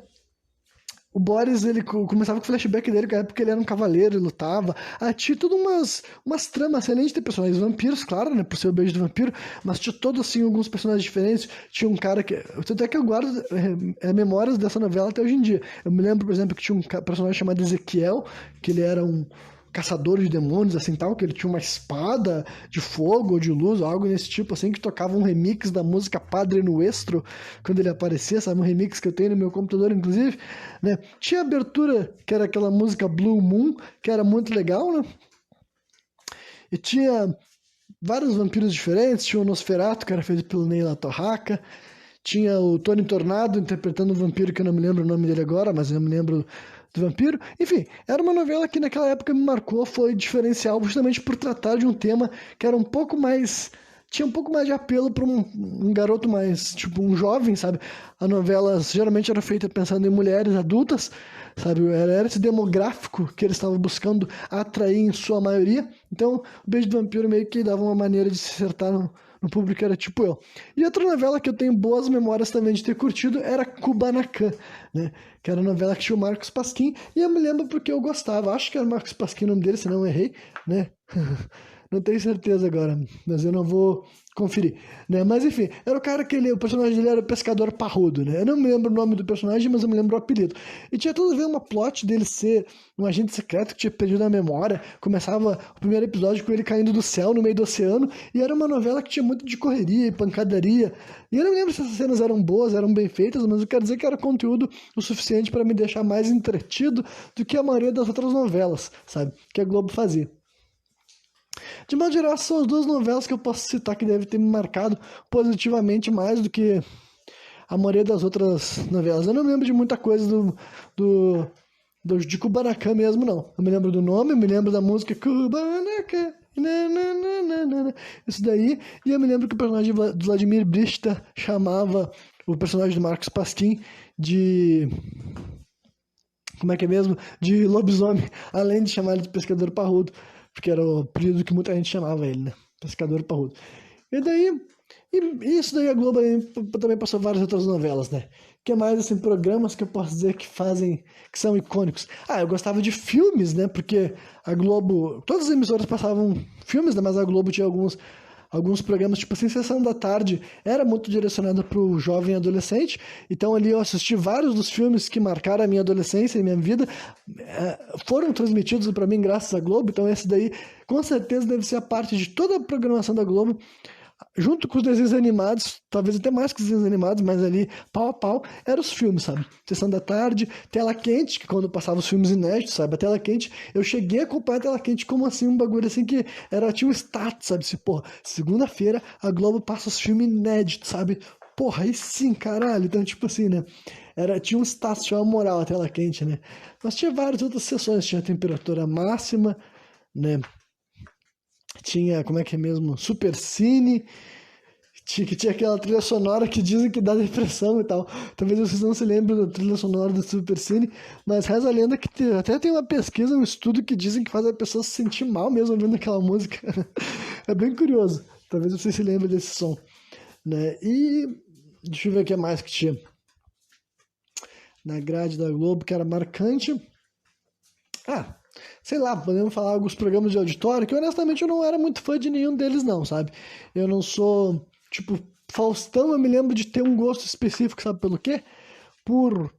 o Boris, ele começava com o flashback dele, que na época ele era um cavaleiro, ele lutava. Tinha tudo umas tramas, assim, além de ter personagens vampiros, claro, né, por ser o Beijo do Vampiro, mas tinha todos, assim, alguns personagens diferentes. Tinha um cara que... Tanto é que eu guardo memórias dessa novela até hoje em dia. Eu me lembro, por exemplo, que tinha um personagem chamado Ezequiel, que ele era um caçador de demônios, assim, tal, que ele tinha uma espada de fogo ou de luz, ou algo nesse tipo, assim, que tocava um remix da música Padre Nuestro, quando ele aparecia, sabe, um remix que eu tenho no meu computador, inclusive, né, tinha abertura, que era aquela música Blue Moon, que era muito legal, né, e tinha vários vampiros diferentes, tinha o Nosferatu, que era feito pelo Neila Torraca, tinha o Tony Tornado interpretando um vampiro que eu não me lembro o nome dele agora, mas eu me lembro do vampiro. Enfim, era uma novela que naquela época me marcou, foi diferencial justamente por tratar de um tema que era um pouco mais... Tinha um pouco mais de apelo para um garoto mais, tipo, um jovem, sabe? A novela geralmente era feita pensando em mulheres adultas, sabe? Era esse demográfico que eles estavam buscando atrair em sua maioria. Então, o Beijo do Vampiro meio que dava uma maneira de se acertar no público que era tipo eu. E outra novela que eu tenho boas memórias também de ter curtido era Kubanacan, né? Que era a novela que tinha o Marcos Pasquim, e eu me lembro porque eu gostava. Acho que era o Marcos Pasquim o nome dele, senão eu errei, né? Não tenho certeza agora, mas eu não vou conferir, né? Mas enfim, era o cara que o personagem dele era o pescador parrudo, né? Eu não me lembro o nome do personagem, mas eu me lembro o apelido. E tinha tudo a ver uma plot dele ser um agente secreto que tinha perdido a memória. Começava o primeiro episódio com ele caindo do céu no meio do oceano, e era uma novela que tinha muito de correria e pancadaria. E eu não me lembro se essas cenas eram boas, eram bem feitas, mas eu quero dizer que era conteúdo o suficiente para me deixar mais entretido do que a maioria das outras novelas, sabe? Que a Globo fazia. De modo geral, são as duas novelas que eu posso citar que devem ter me marcado positivamente mais do que a maioria das outras novelas. Eu não me lembro de muita coisa de Kubanacan mesmo, não. Eu me lembro do nome, eu me lembro da música Kubanacan, isso daí, e eu me lembro que o personagem do Vladimir Brista chamava o personagem do Marcos Pasquim de... Como é que é mesmo? De lobisomem, além de chamar ele de pescador parrudo, porque era o período que muita gente chamava ele, né? Pescador parrudo. E daí, isso daí a Globo também passou várias outras novelas, né? Que é mais, assim, programas que eu posso dizer que são icônicos. Eu gostava de filmes, né? Porque a Globo, todas as emissoras passavam filmes, né? Mas a Globo tinha alguns programas, tipo assim, Sessão da Tarde, era muito direcionado para o jovem adolescente, então ali eu assisti vários dos filmes que marcaram a minha adolescência e minha vida, foram transmitidos para mim graças à Globo, então esse daí com certeza deve ser a parte de toda a programação da Globo, junto com os desenhos animados, talvez até mais que os desenhos animados, mas ali, pau a pau, eram os filmes, sabe? Sessão da Tarde, Tela Quente, que quando passava os filmes inéditos, sabe? A Tela Quente, eu cheguei a acompanhar a Tela Quente como assim, um bagulho assim que tinha um status, sabe? Se, porra, segunda-feira a Globo passa os filmes inéditos, sabe? porra, aí sim, caralho. Então, tipo assim, né? Tinha um status, tinha uma moral a tela quente, né? Mas tinha várias outras sessões, tinha temperatura máxima, né? Tinha, como é que é mesmo? Super Cine, que tinha aquela trilha sonora que dizem que dá depressão e tal. Talvez vocês não se lembrem da trilha sonora do Super Cine, mas reza a lenda que até tem uma pesquisa, um estudo que dizem que faz a pessoa se sentir mal mesmo ouvindo aquela música. É bem curioso. Talvez vocês se lembrem desse som, né? E deixa eu ver o que mais que tinha na grade da Globo que era marcante. Ah, sei lá, podemos falar alguns programas de auditório, que honestamente eu não era muito fã de nenhum deles não, sabe? Eu não sou, tipo, Faustão, eu me lembro de ter um gosto específico, sabe pelo quê? Por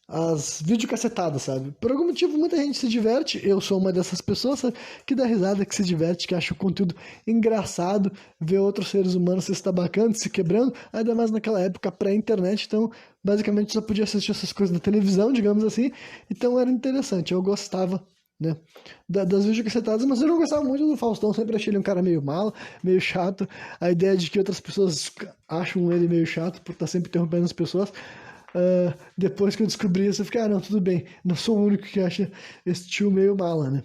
as videocassetadas, sabe? Por algum motivo muita gente se diverte, eu sou uma dessas pessoas, sabe? Que dá risada, que se diverte, que acha o conteúdo engraçado, ver outros seres humanos se estabacando, se quebrando, ainda mais naquela época pré-internet, então basicamente só podia assistir essas coisas na televisão, digamos assim, então era interessante, eu gostava, né, das videocassetadas, mas eu não gostava muito do Faustão, sempre achei ele um cara meio malo, meio chato, a ideia de que outras pessoas acham ele meio chato por estar sempre interrompendo as pessoas. Depois que eu descobri isso, eu fiquei, não, tudo bem, não sou o único que acha esse tio meio mala, né?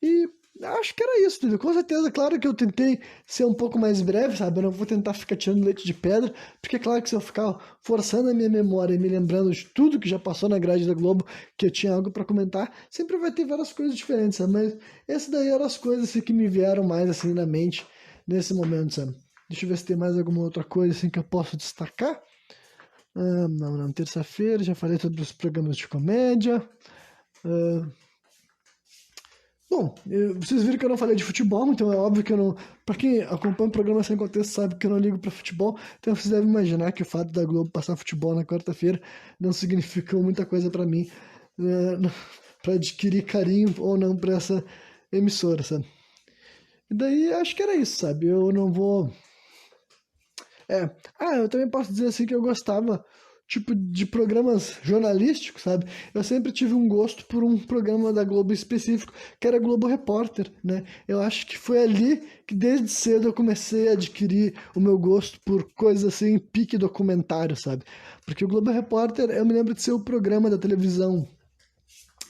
E acho que era isso, entendeu? Com certeza, claro que eu tentei ser um pouco mais breve, sabe? Eu não vou tentar ficar tirando leite de pedra, porque é claro que se eu ficar forçando a minha memória e me lembrando de tudo que já passou na grade da Globo, que eu tinha algo para comentar, sempre vai ter várias coisas diferentes, sabe? Mas esse daí eram as coisas assim, que me vieram mais assim na mente nesse momento, sabe? Deixa eu ver se tem mais alguma outra coisa assim que eu posso destacar. Não, terça-feira já falei sobre os programas de comédia. Bom, vocês viram que eu não falei de futebol, então é óbvio que eu não. Pra quem acompanha o programa sem contexto sabe que eu não ligo pra futebol, então vocês devem imaginar que o fato da Globo passar futebol na quarta-feira não significa muita coisa pra mim, pra adquirir carinho ou não pra essa emissora, sabe? E daí acho que era isso, sabe? Eu não vou. Eu também posso dizer assim que eu gostava, tipo, de programas jornalísticos, sabe? Eu sempre tive um gosto por um programa da Globo específico, que era Globo Repórter, né? Eu acho que foi ali que desde cedo eu comecei a adquirir o meu gosto por coisas assim, pique documentário, sabe? Porque o Globo Repórter, eu me lembro de ser o programa da televisão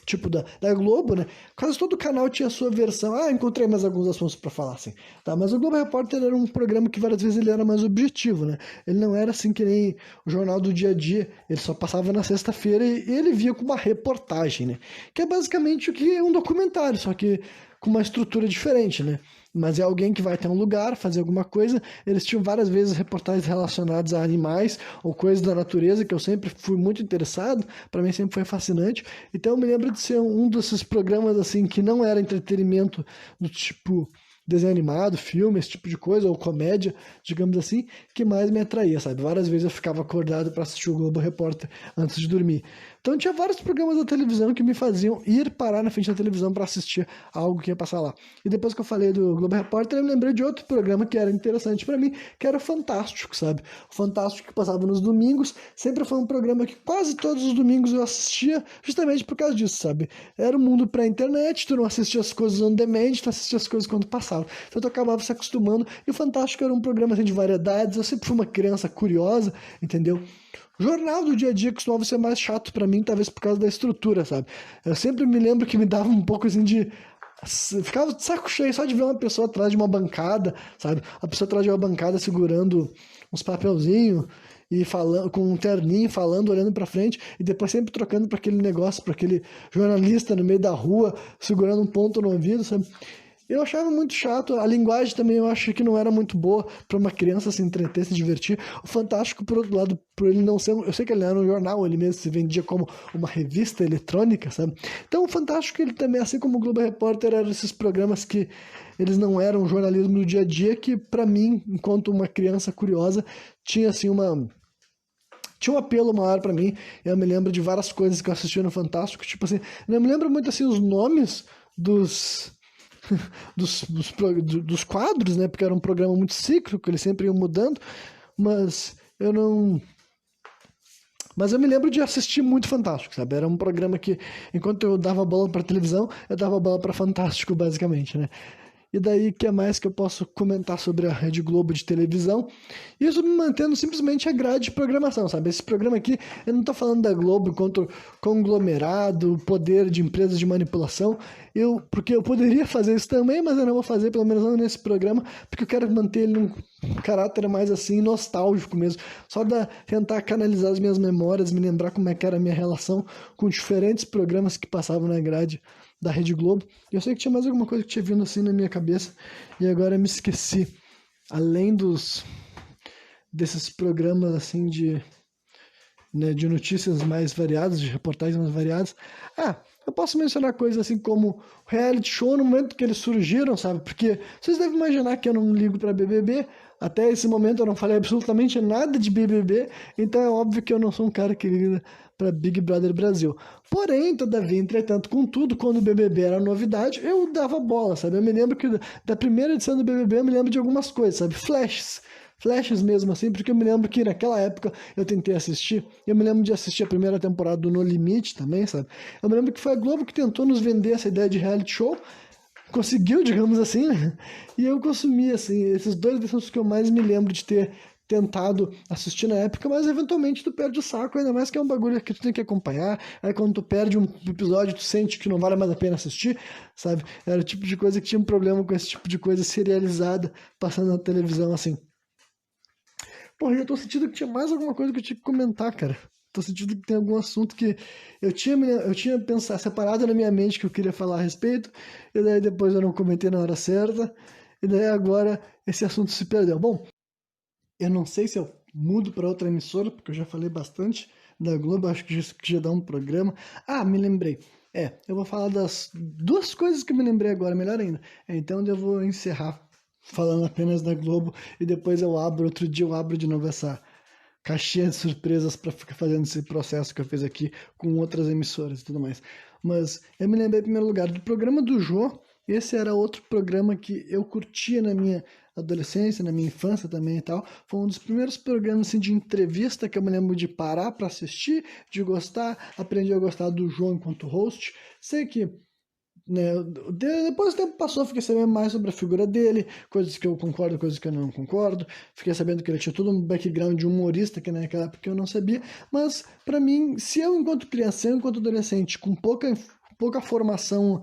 tipo da Globo, né? Quase todo canal tinha a sua versão. Encontrei mais alguns assuntos para falar, assim. Tá, mas o Globo Repórter era um programa que várias vezes ele era mais objetivo, né? Ele não era assim que nem o Jornal do Dia a Dia, ele só passava na sexta-feira e ele via com uma reportagem, né? Que é basicamente o que é um documentário, só que com uma estrutura diferente, né? Mas é alguém que vai até um lugar, fazer alguma coisa. Eles tinham várias vezes reportagens relacionadas a animais ou coisas da natureza, que eu sempre fui muito interessado, para mim sempre foi fascinante. Então eu me lembro de ser um desses programas assim que não era entretenimento do tipo desenho animado, filme, esse tipo de coisa, ou comédia, digamos assim, que mais me atraía, sabe? Várias vezes eu ficava acordado para assistir o Globo Repórter antes de dormir. Então tinha vários programas da televisão que me faziam ir parar na frente da televisão para assistir algo que ia passar lá. E depois que eu falei do Globo Repórter, eu me lembrei de outro programa que era interessante para mim, que era o Fantástico, sabe? O Fantástico que passava nos domingos, sempre foi um programa que quase todos os domingos eu assistia, justamente por causa disso, sabe? Era o mundo pré-internet, tu não assistia as coisas on demand, tu assistia as coisas quando passava. Então tu acabava se acostumando, e o Fantástico era um programa assim, de variedades, eu sempre fui uma criança curiosa, entendeu? O Jornal do Dia a Dia costumava ser mais chato pra mim, talvez por causa da estrutura, sabe? Eu sempre me lembro que me dava um pouco assim de. Ficava de saco cheio só de ver uma pessoa atrás de uma bancada, sabe? A pessoa atrás de uma bancada segurando uns papelzinhos e falando com um terninho, falando, olhando pra frente, e depois sempre trocando para aquele negócio, para aquele jornalista no meio da rua, segurando um ponto no ouvido, sabe? Eu achava muito chato, a linguagem também eu acho que não era muito boa para uma criança se entreter, se divertir. O Fantástico, por outro lado, por ele não ser, eu sei que ele era um jornal, ele mesmo se vendia como uma revista eletrônica, sabe? Então o Fantástico, ele também, assim como o Globo Repórter, eram esses programas que eles não eram jornalismo do dia a dia, que para mim, enquanto uma criança curiosa, tinha assim tinha um apelo maior pra mim. Eu me lembro de várias coisas que eu assistia no Fantástico, tipo assim, eu me lembro muito assim os nomes dos dos quadros, né? Porque era um programa muito cíclico, eles sempre iam mudando, mas eu não. Mas eu me lembro de assistir muito Fantástico, sabe? Era um programa que, enquanto eu dava bola pra televisão, eu dava bola pra Fantástico, basicamente, né? E daí, o que mais que eu posso comentar sobre a Rede Globo de televisão? Isso me mantendo simplesmente a grade de programação, sabe? Esse programa aqui, eu não tô falando da Globo enquanto conglomerado, poder de empresas de manipulação, porque eu poderia fazer isso também, mas eu não vou fazer, pelo menos não nesse programa, porque eu quero manter ele num caráter mais assim, nostálgico mesmo, só tentar canalizar as minhas memórias, me lembrar como é que era a minha relação com diferentes programas que passavam na grade da Rede Globo. Eu sei que tinha mais alguma coisa que tinha vindo assim na minha cabeça e agora eu me esqueci. Além desses programas assim de notícias mais variadas, de reportagens mais variadas. Eu posso mencionar coisas assim como reality show no momento que eles surgiram, sabe? Porque vocês devem imaginar que eu não ligo para BBB. Até esse momento eu não falei absolutamente nada de BBB, então é óbvio que eu não sou um cara que liga para Big Brother Brasil. Porém, todavia, entretanto, contudo, quando o BBB era novidade, eu dava bola, sabe? Eu me lembro que da primeira edição do BBB eu me lembro de algumas coisas, sabe? Flashes mesmo assim, porque eu me lembro que naquela época eu tentei assistir, eu me lembro de assistir a primeira temporada do No Limite também, sabe? Eu me lembro que foi a Globo que tentou nos vender essa ideia de reality show, conseguiu, digamos assim, né? E eu consumi, assim, esses dois são os que eu mais me lembro de ter tentado assistir na época, mas eventualmente tu perde o saco, ainda mais que é um bagulho que tu tem que acompanhar, aí quando tu perde um episódio, tu sente que não vale mais a pena assistir, sabe? Era o tipo de coisa que tinha um problema com esse tipo de coisa serializada passando na televisão, assim. Porra, eu tô sentindo que tinha mais alguma coisa que eu tinha que comentar, cara. Tô sentindo que tem algum assunto que eu tinha pensado, separado na minha mente que eu queria falar a respeito, e daí depois eu não comentei na hora certa, e daí agora esse assunto se perdeu. Bom, eu não sei se eu mudo para outra emissora, porque eu já falei bastante da Globo, acho que já dá um programa. Me lembrei. Eu vou falar das duas coisas que eu me lembrei agora, melhor ainda. Então eu vou encerrar falando apenas da Globo e depois outro dia eu abro de novo essa caixinha de surpresas para ficar fazendo esse processo que eu fiz aqui com outras emissoras e tudo mais. Mas eu me lembrei, em primeiro lugar, do programa do Jô. Esse era outro programa que eu curtia na minha adolescência, na minha infância também e tal. Foi um dos primeiros programas assim, de entrevista que eu me lembro de parar para assistir, de gostar. Aprendi a gostar do Jô enquanto host. Sei que né, depois o tempo passou, fiquei sabendo mais sobre a figura dele, coisas que eu concordo, coisas que eu não concordo. Fiquei sabendo que ele tinha todo um background de humorista que naquela época eu não sabia. Mas, para mim, se eu, enquanto criança, eu, enquanto adolescente, com pouca formação,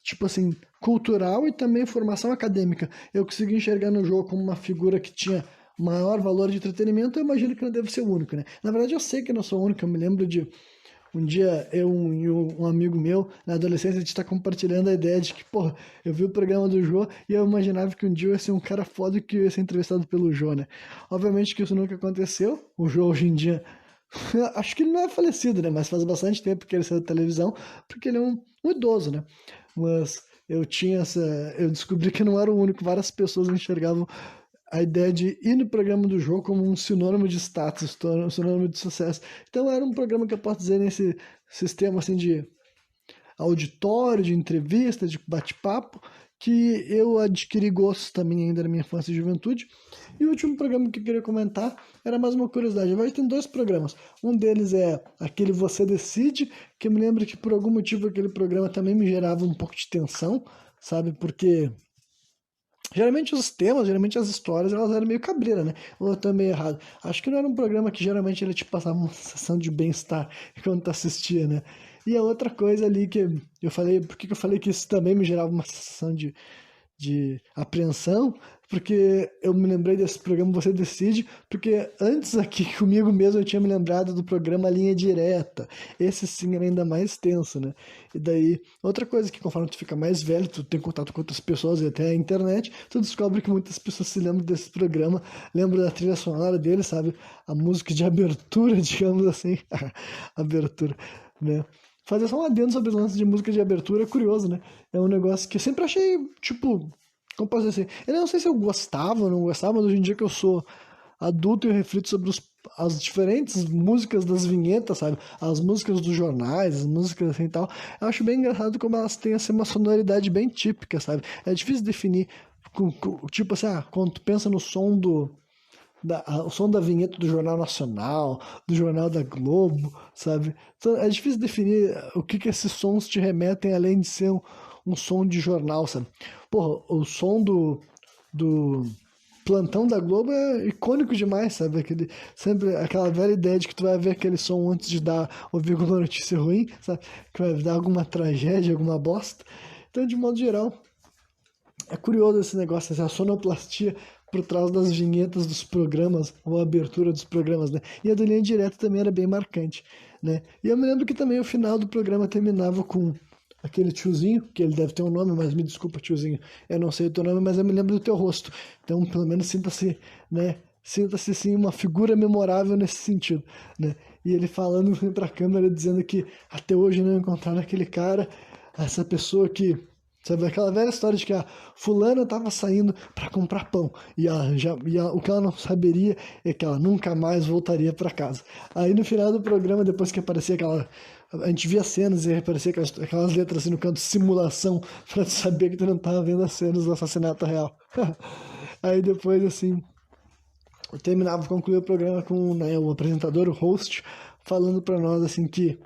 tipo assim, cultural e também formação acadêmica, eu consegui enxergar no jogo como uma figura que tinha maior valor de entretenimento, eu imagino que não deve ser o único, né? Na verdade, eu sei que eu não sou o único, eu me lembro de um dia e um amigo meu, na adolescência, a gente tá compartilhando a ideia de que, porra, eu vi o programa do Jô e eu imaginava que um dia eu ia ser um cara foda que ia ser entrevistado pelo Jô, né? Obviamente que isso nunca aconteceu. O Jô hoje em dia, acho que ele não é falecido, né? Mas faz bastante tempo que ele saiu da televisão, porque ele é um idoso, né? Mas eu descobri que não era o único, várias pessoas enxergavam a ideia de ir no programa do jogo como um sinônimo de status, um sinônimo de sucesso. Então era um programa que eu posso dizer nesse sistema assim de auditório, de entrevista, de bate-papo, que eu adquiri gosto também ainda na minha infância e juventude. E o último programa que eu queria comentar era mais uma curiosidade. Agora tem dois programas. Um deles é aquele Você Decide, que eu me lembro que por algum motivo aquele programa também me gerava um pouco de tensão, sabe? Porque geralmente os temas, geralmente as histórias, elas eram meio cabreira, né? Ou eu tô meio errado. Acho que não era um programa que geralmente ele te passava uma sensação de bem-estar quando tu assistia, né? E a outra coisa ali que eu falei, por que que eu falei que isso também me gerava uma sensação de apreensão? Porque eu me lembrei desse programa Você Decide, porque antes aqui comigo mesmo eu tinha me lembrado do programa Linha Direta. Esse sim era ainda mais tenso, né? E daí, outra coisa que conforme tu fica mais velho, tu tem contato com outras pessoas e até a internet, tu descobre que muitas pessoas se lembram desse programa, lembram da trilha sonora dele, sabe? A música de abertura, digamos assim. Abertura, né? Fazer só um adendo sobre os lances de música de abertura é curioso, né? É um negócio que eu sempre achei, tipo, como posso dizer assim? Eu não sei se eu gostava ou não gostava, mas hoje em dia que eu sou adulto eu reflito sobre as diferentes músicas das vinhetas, sabe? As músicas dos jornais, as músicas assim e tal. Eu acho bem engraçado como elas têm assim, uma sonoridade bem típica, sabe? É difícil definir, tipo assim, quando tu pensa no som o som da vinheta do Jornal Nacional, do Jornal da Globo, sabe? Então, é difícil definir o que esses sons te remetem, além de ser um som de jornal, sabe? Porra, o som do plantão da Globo é icônico demais, sabe? Sempre aquela velha ideia de que tu vai ver aquele som antes de ouvir alguma notícia ruim, sabe? Que vai dar alguma tragédia, alguma bosta. Então, de modo geral, é curioso esse negócio, essa sonoplastia por trás das vinhetas dos programas, ou a abertura dos programas, né? E a do Linha Direta também era bem marcante, né? E eu me lembro que também o final do programa terminava com aquele tiozinho, que ele deve ter um nome, mas me desculpa, tiozinho, eu não sei o teu nome, mas eu me lembro do teu rosto. Então, pelo menos sinta-se, né? Sinta-se, sim, uma figura memorável nesse sentido, né? E ele falando pra câmera, dizendo que até hoje não encontraram aquele cara, essa pessoa que... Sabe, aquela velha história de que a fulana estava saindo para comprar pão o que ela não saberia é que ela nunca mais voltaria para casa. Aí no final do programa, depois que aparecia a gente via cenas e aparecia aquelas letras assim no canto, simulação, para tu saber que tu não estava vendo as cenas do assassinato real. Aí depois, assim, eu terminava, concluía o programa com, né, o apresentador, o host, falando para nós assim que...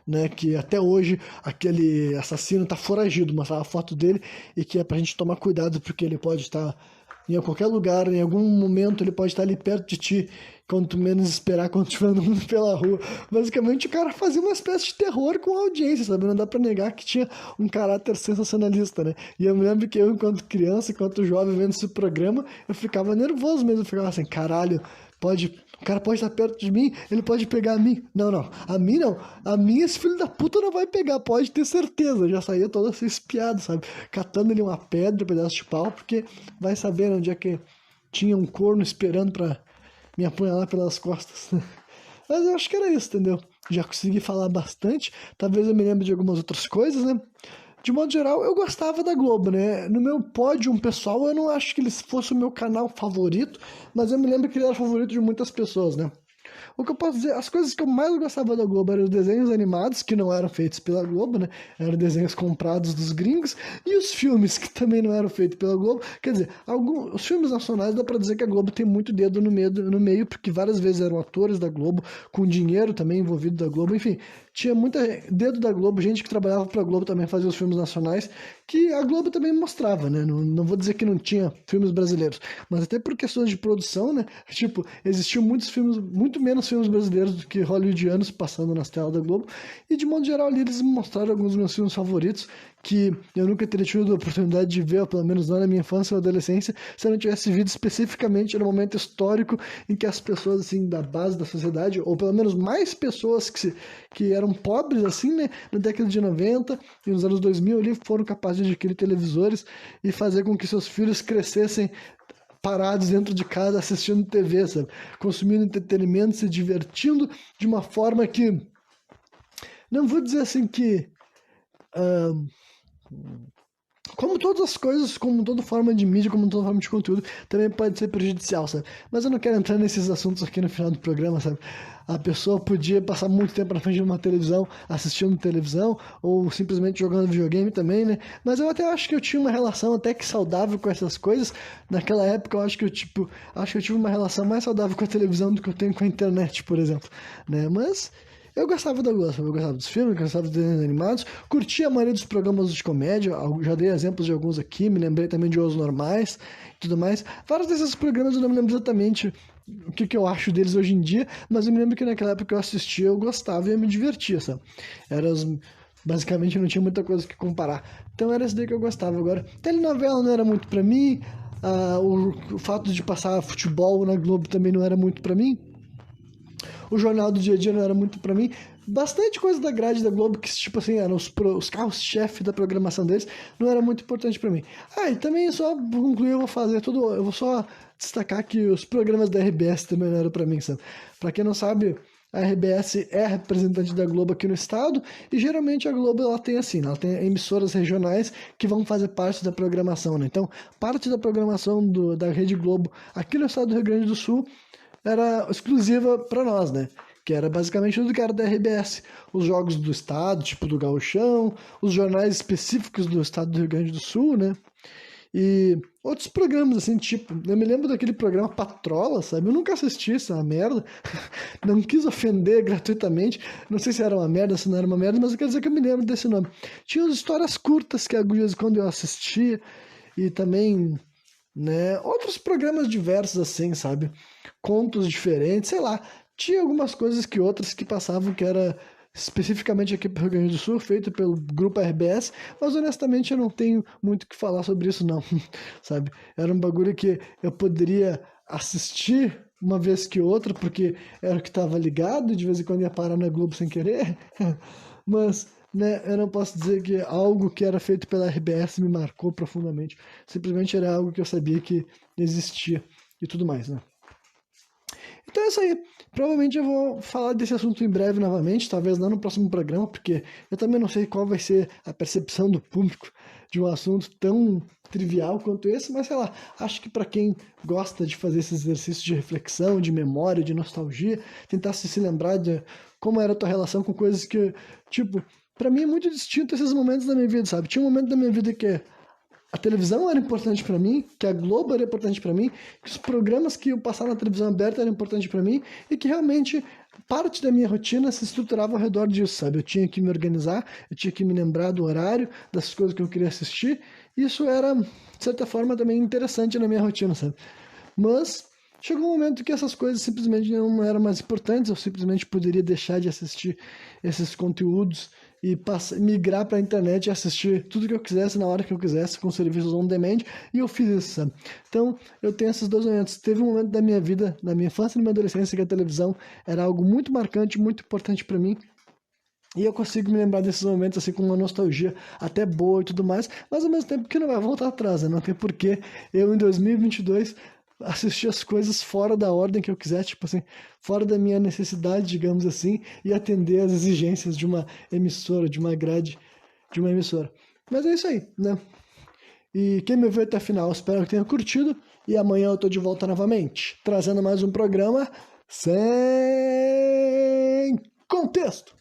Né, que até hoje aquele assassino tá foragido, mostrava a foto dele e que é pra gente tomar cuidado porque ele pode estar em qualquer lugar, em algum momento ele pode estar ali perto de ti, quando tu menos esperar, quando estiver andando pela rua. Basicamente o cara fazia uma espécie de terror com a audiência, sabe? Não dá pra negar que tinha um caráter sensacionalista, né? E eu me lembro que eu, enquanto criança, enquanto jovem vendo esse programa, eu ficava nervoso mesmo, eu ficava assim, caralho, o cara pode estar perto de mim, ele pode pegar a mim. Não, a mim não. A mim esse filho da puta não vai pegar, pode ter certeza. Eu já saía todo assim espiado, sabe? Catando ali uma pedra, um pedaço de pau, porque vai saber onde é que tinha um corno esperando pra me apunhalar pelas costas. Mas eu acho que era isso, entendeu? Já consegui falar bastante, talvez eu me lembre de algumas outras coisas, né? De modo geral, eu gostava da Globo, né? No meu pódio pessoal, eu não acho que ele fosse o meu canal favorito, mas eu me lembro que ele era favorito de muitas pessoas, né? O que eu posso dizer, as coisas que eu mais gostava da Globo eram os desenhos animados, que não eram feitos pela Globo, né? Eram desenhos comprados dos gringos, e os filmes, que também não eram feitos pela Globo. Quer dizer, os filmes nacionais dá pra dizer que a Globo tem muito dedo no meio, porque várias vezes eram atores da Globo, com dinheiro também envolvido da Globo, enfim. Tinha muito dedo da Globo, gente que trabalhava pra Globo também fazia os filmes nacionais, que a Globo também mostrava, né? Não vou dizer que não tinha filmes brasileiros, mas até por questões de produção, né? Tipo, existiam muitos filmes, muito menos filmes brasileiros do que hollywoodianos passando nas telas da Globo, e de modo geral ali eles me mostraram alguns dos meus filmes favoritos, que eu nunca teria tido a oportunidade de ver, pelo menos não na minha infância ou adolescência, se eu não tivesse visto especificamente no momento histórico em que as pessoas, assim, da base da sociedade, ou pelo menos mais pessoas que eram pobres, assim, né, na década de 90 e nos anos 2000 ali, foram capazes de adquirir televisores e fazer com que seus filhos crescessem parados dentro de casa assistindo TV, sabe? Consumindo entretenimento, se divertindo de uma forma que... Não vou dizer assim que... como todas as coisas, como toda forma de mídia, como toda forma de conteúdo, também pode ser prejudicial, sabe? Mas eu não quero entrar nesses assuntos aqui no final do programa, sabe? A pessoa podia passar muito tempo na frente de uma televisão, assistindo televisão, ou simplesmente jogando videogame também, né? Mas eu até acho que eu tinha uma relação até que saudável com essas coisas. Naquela época eu acho que eu tive uma relação mais saudável com a televisão do que eu tenho com a internet, por exemplo, né? Mas... eu gostava da Globo, eu gostava dos filmes, eu gostava dos desenhos animados, curtia a maioria dos programas de comédia, já dei exemplos de alguns aqui, me lembrei também de Os Normais e tudo mais. Vários desses programas eu não me lembro exatamente o que eu acho deles hoje em dia, mas eu me lembro que naquela época que eu assistia, eu gostava e eu me divertia, sabe? Basicamente não tinha muita coisa que comparar. Então era isso daí que eu gostava. Agora, telenovela não era muito pra mim, o fato de passar futebol na Globo também não era muito pra mim. O Jornal do Dia a Dia não era muito pra mim. Bastante coisa da grade da Globo, que tipo assim, eram os carros-chefe da programação deles, não era muito importante pra mim. E também só concluir, eu vou só destacar que os programas da RBS também não eram pra mim, sabe? Pra quem não sabe, a RBS é a representante da Globo aqui no estado, e geralmente a Globo ela tem assim, ela tem emissoras regionais que vão fazer parte da programação, né? Então, parte da programação da Rede Globo aqui no estado do Rio Grande do Sul era exclusiva para nós, né? Que era basicamente tudo que era da RBS. Os jogos do estado, tipo do Gauchão, os jornais específicos do estado do Rio Grande do Sul, né? E outros programas, assim, tipo, eu me lembro daquele programa Patrola, sabe? Eu nunca assisti, isso é uma merda. Não quis ofender gratuitamente. Não sei se era uma merda, se não era uma merda, mas eu quero dizer que eu me lembro desse nome. Tinha as histórias curtas que de vez em quando eu assistia, e também, né, outros programas diversos, assim, sabe? Contos diferentes, sei lá. Tinha algumas coisas que outras que passavam que era especificamente aqui para o Rio Grande do Sul, feito pelo grupo RBS, mas honestamente eu não tenho muito o que falar sobre isso não, sabe? Era um bagulho que eu poderia assistir uma vez que outra, porque era o que estava ligado, de vez em quando ia parar na Globo sem querer, mas, né, eu não posso dizer que algo que era feito pela RBS me marcou profundamente, simplesmente era algo que eu sabia que existia e tudo mais, né? Então é isso aí. Provavelmente eu vou falar desse assunto em breve novamente, talvez não no próximo programa, porque eu também não sei qual vai ser a percepção do público de um assunto tão trivial quanto esse, mas sei lá, acho que para quem gosta de fazer esse exercício de reflexão, de memória, de nostalgia, tentar se lembrar de como era a tua relação com coisas que, tipo, para mim é muito distinto esses momentos da minha vida, sabe? Tinha um momento da minha vida que a televisão era importante para mim, que a Globo era importante para mim, que os programas que eu passava na televisão aberta eram importantes para mim e que realmente parte da minha rotina se estruturava ao redor disso, sabe? Eu tinha que me organizar, eu tinha que me lembrar do horário, das coisas que eu queria assistir. Isso era, de certa forma, também interessante na minha rotina, sabe? Mas chegou um momento que essas coisas simplesmente não eram mais importantes, eu simplesmente poderia deixar de assistir esses conteúdos e migrar para a internet e assistir tudo que eu quisesse na hora que eu quisesse com serviços on demand, e eu fiz isso, sabe? Então, eu tenho esses dois momentos. Teve um momento da minha vida, na minha infância e na minha adolescência, que a televisão era algo muito marcante, muito importante para mim, e eu consigo me lembrar desses momentos assim com uma nostalgia até boa e tudo mais, mas ao mesmo tempo que não vai voltar atrás, né? Não tem porquê eu em 2022 assistir as coisas fora da ordem que eu quiser, tipo assim, fora da minha necessidade, digamos assim, e atender às exigências de uma emissora, de uma grade, de uma emissora. Mas é isso aí, né? E quem me viu até o final, espero que tenha curtido, e amanhã eu tô de volta novamente, trazendo mais um programa sem contexto.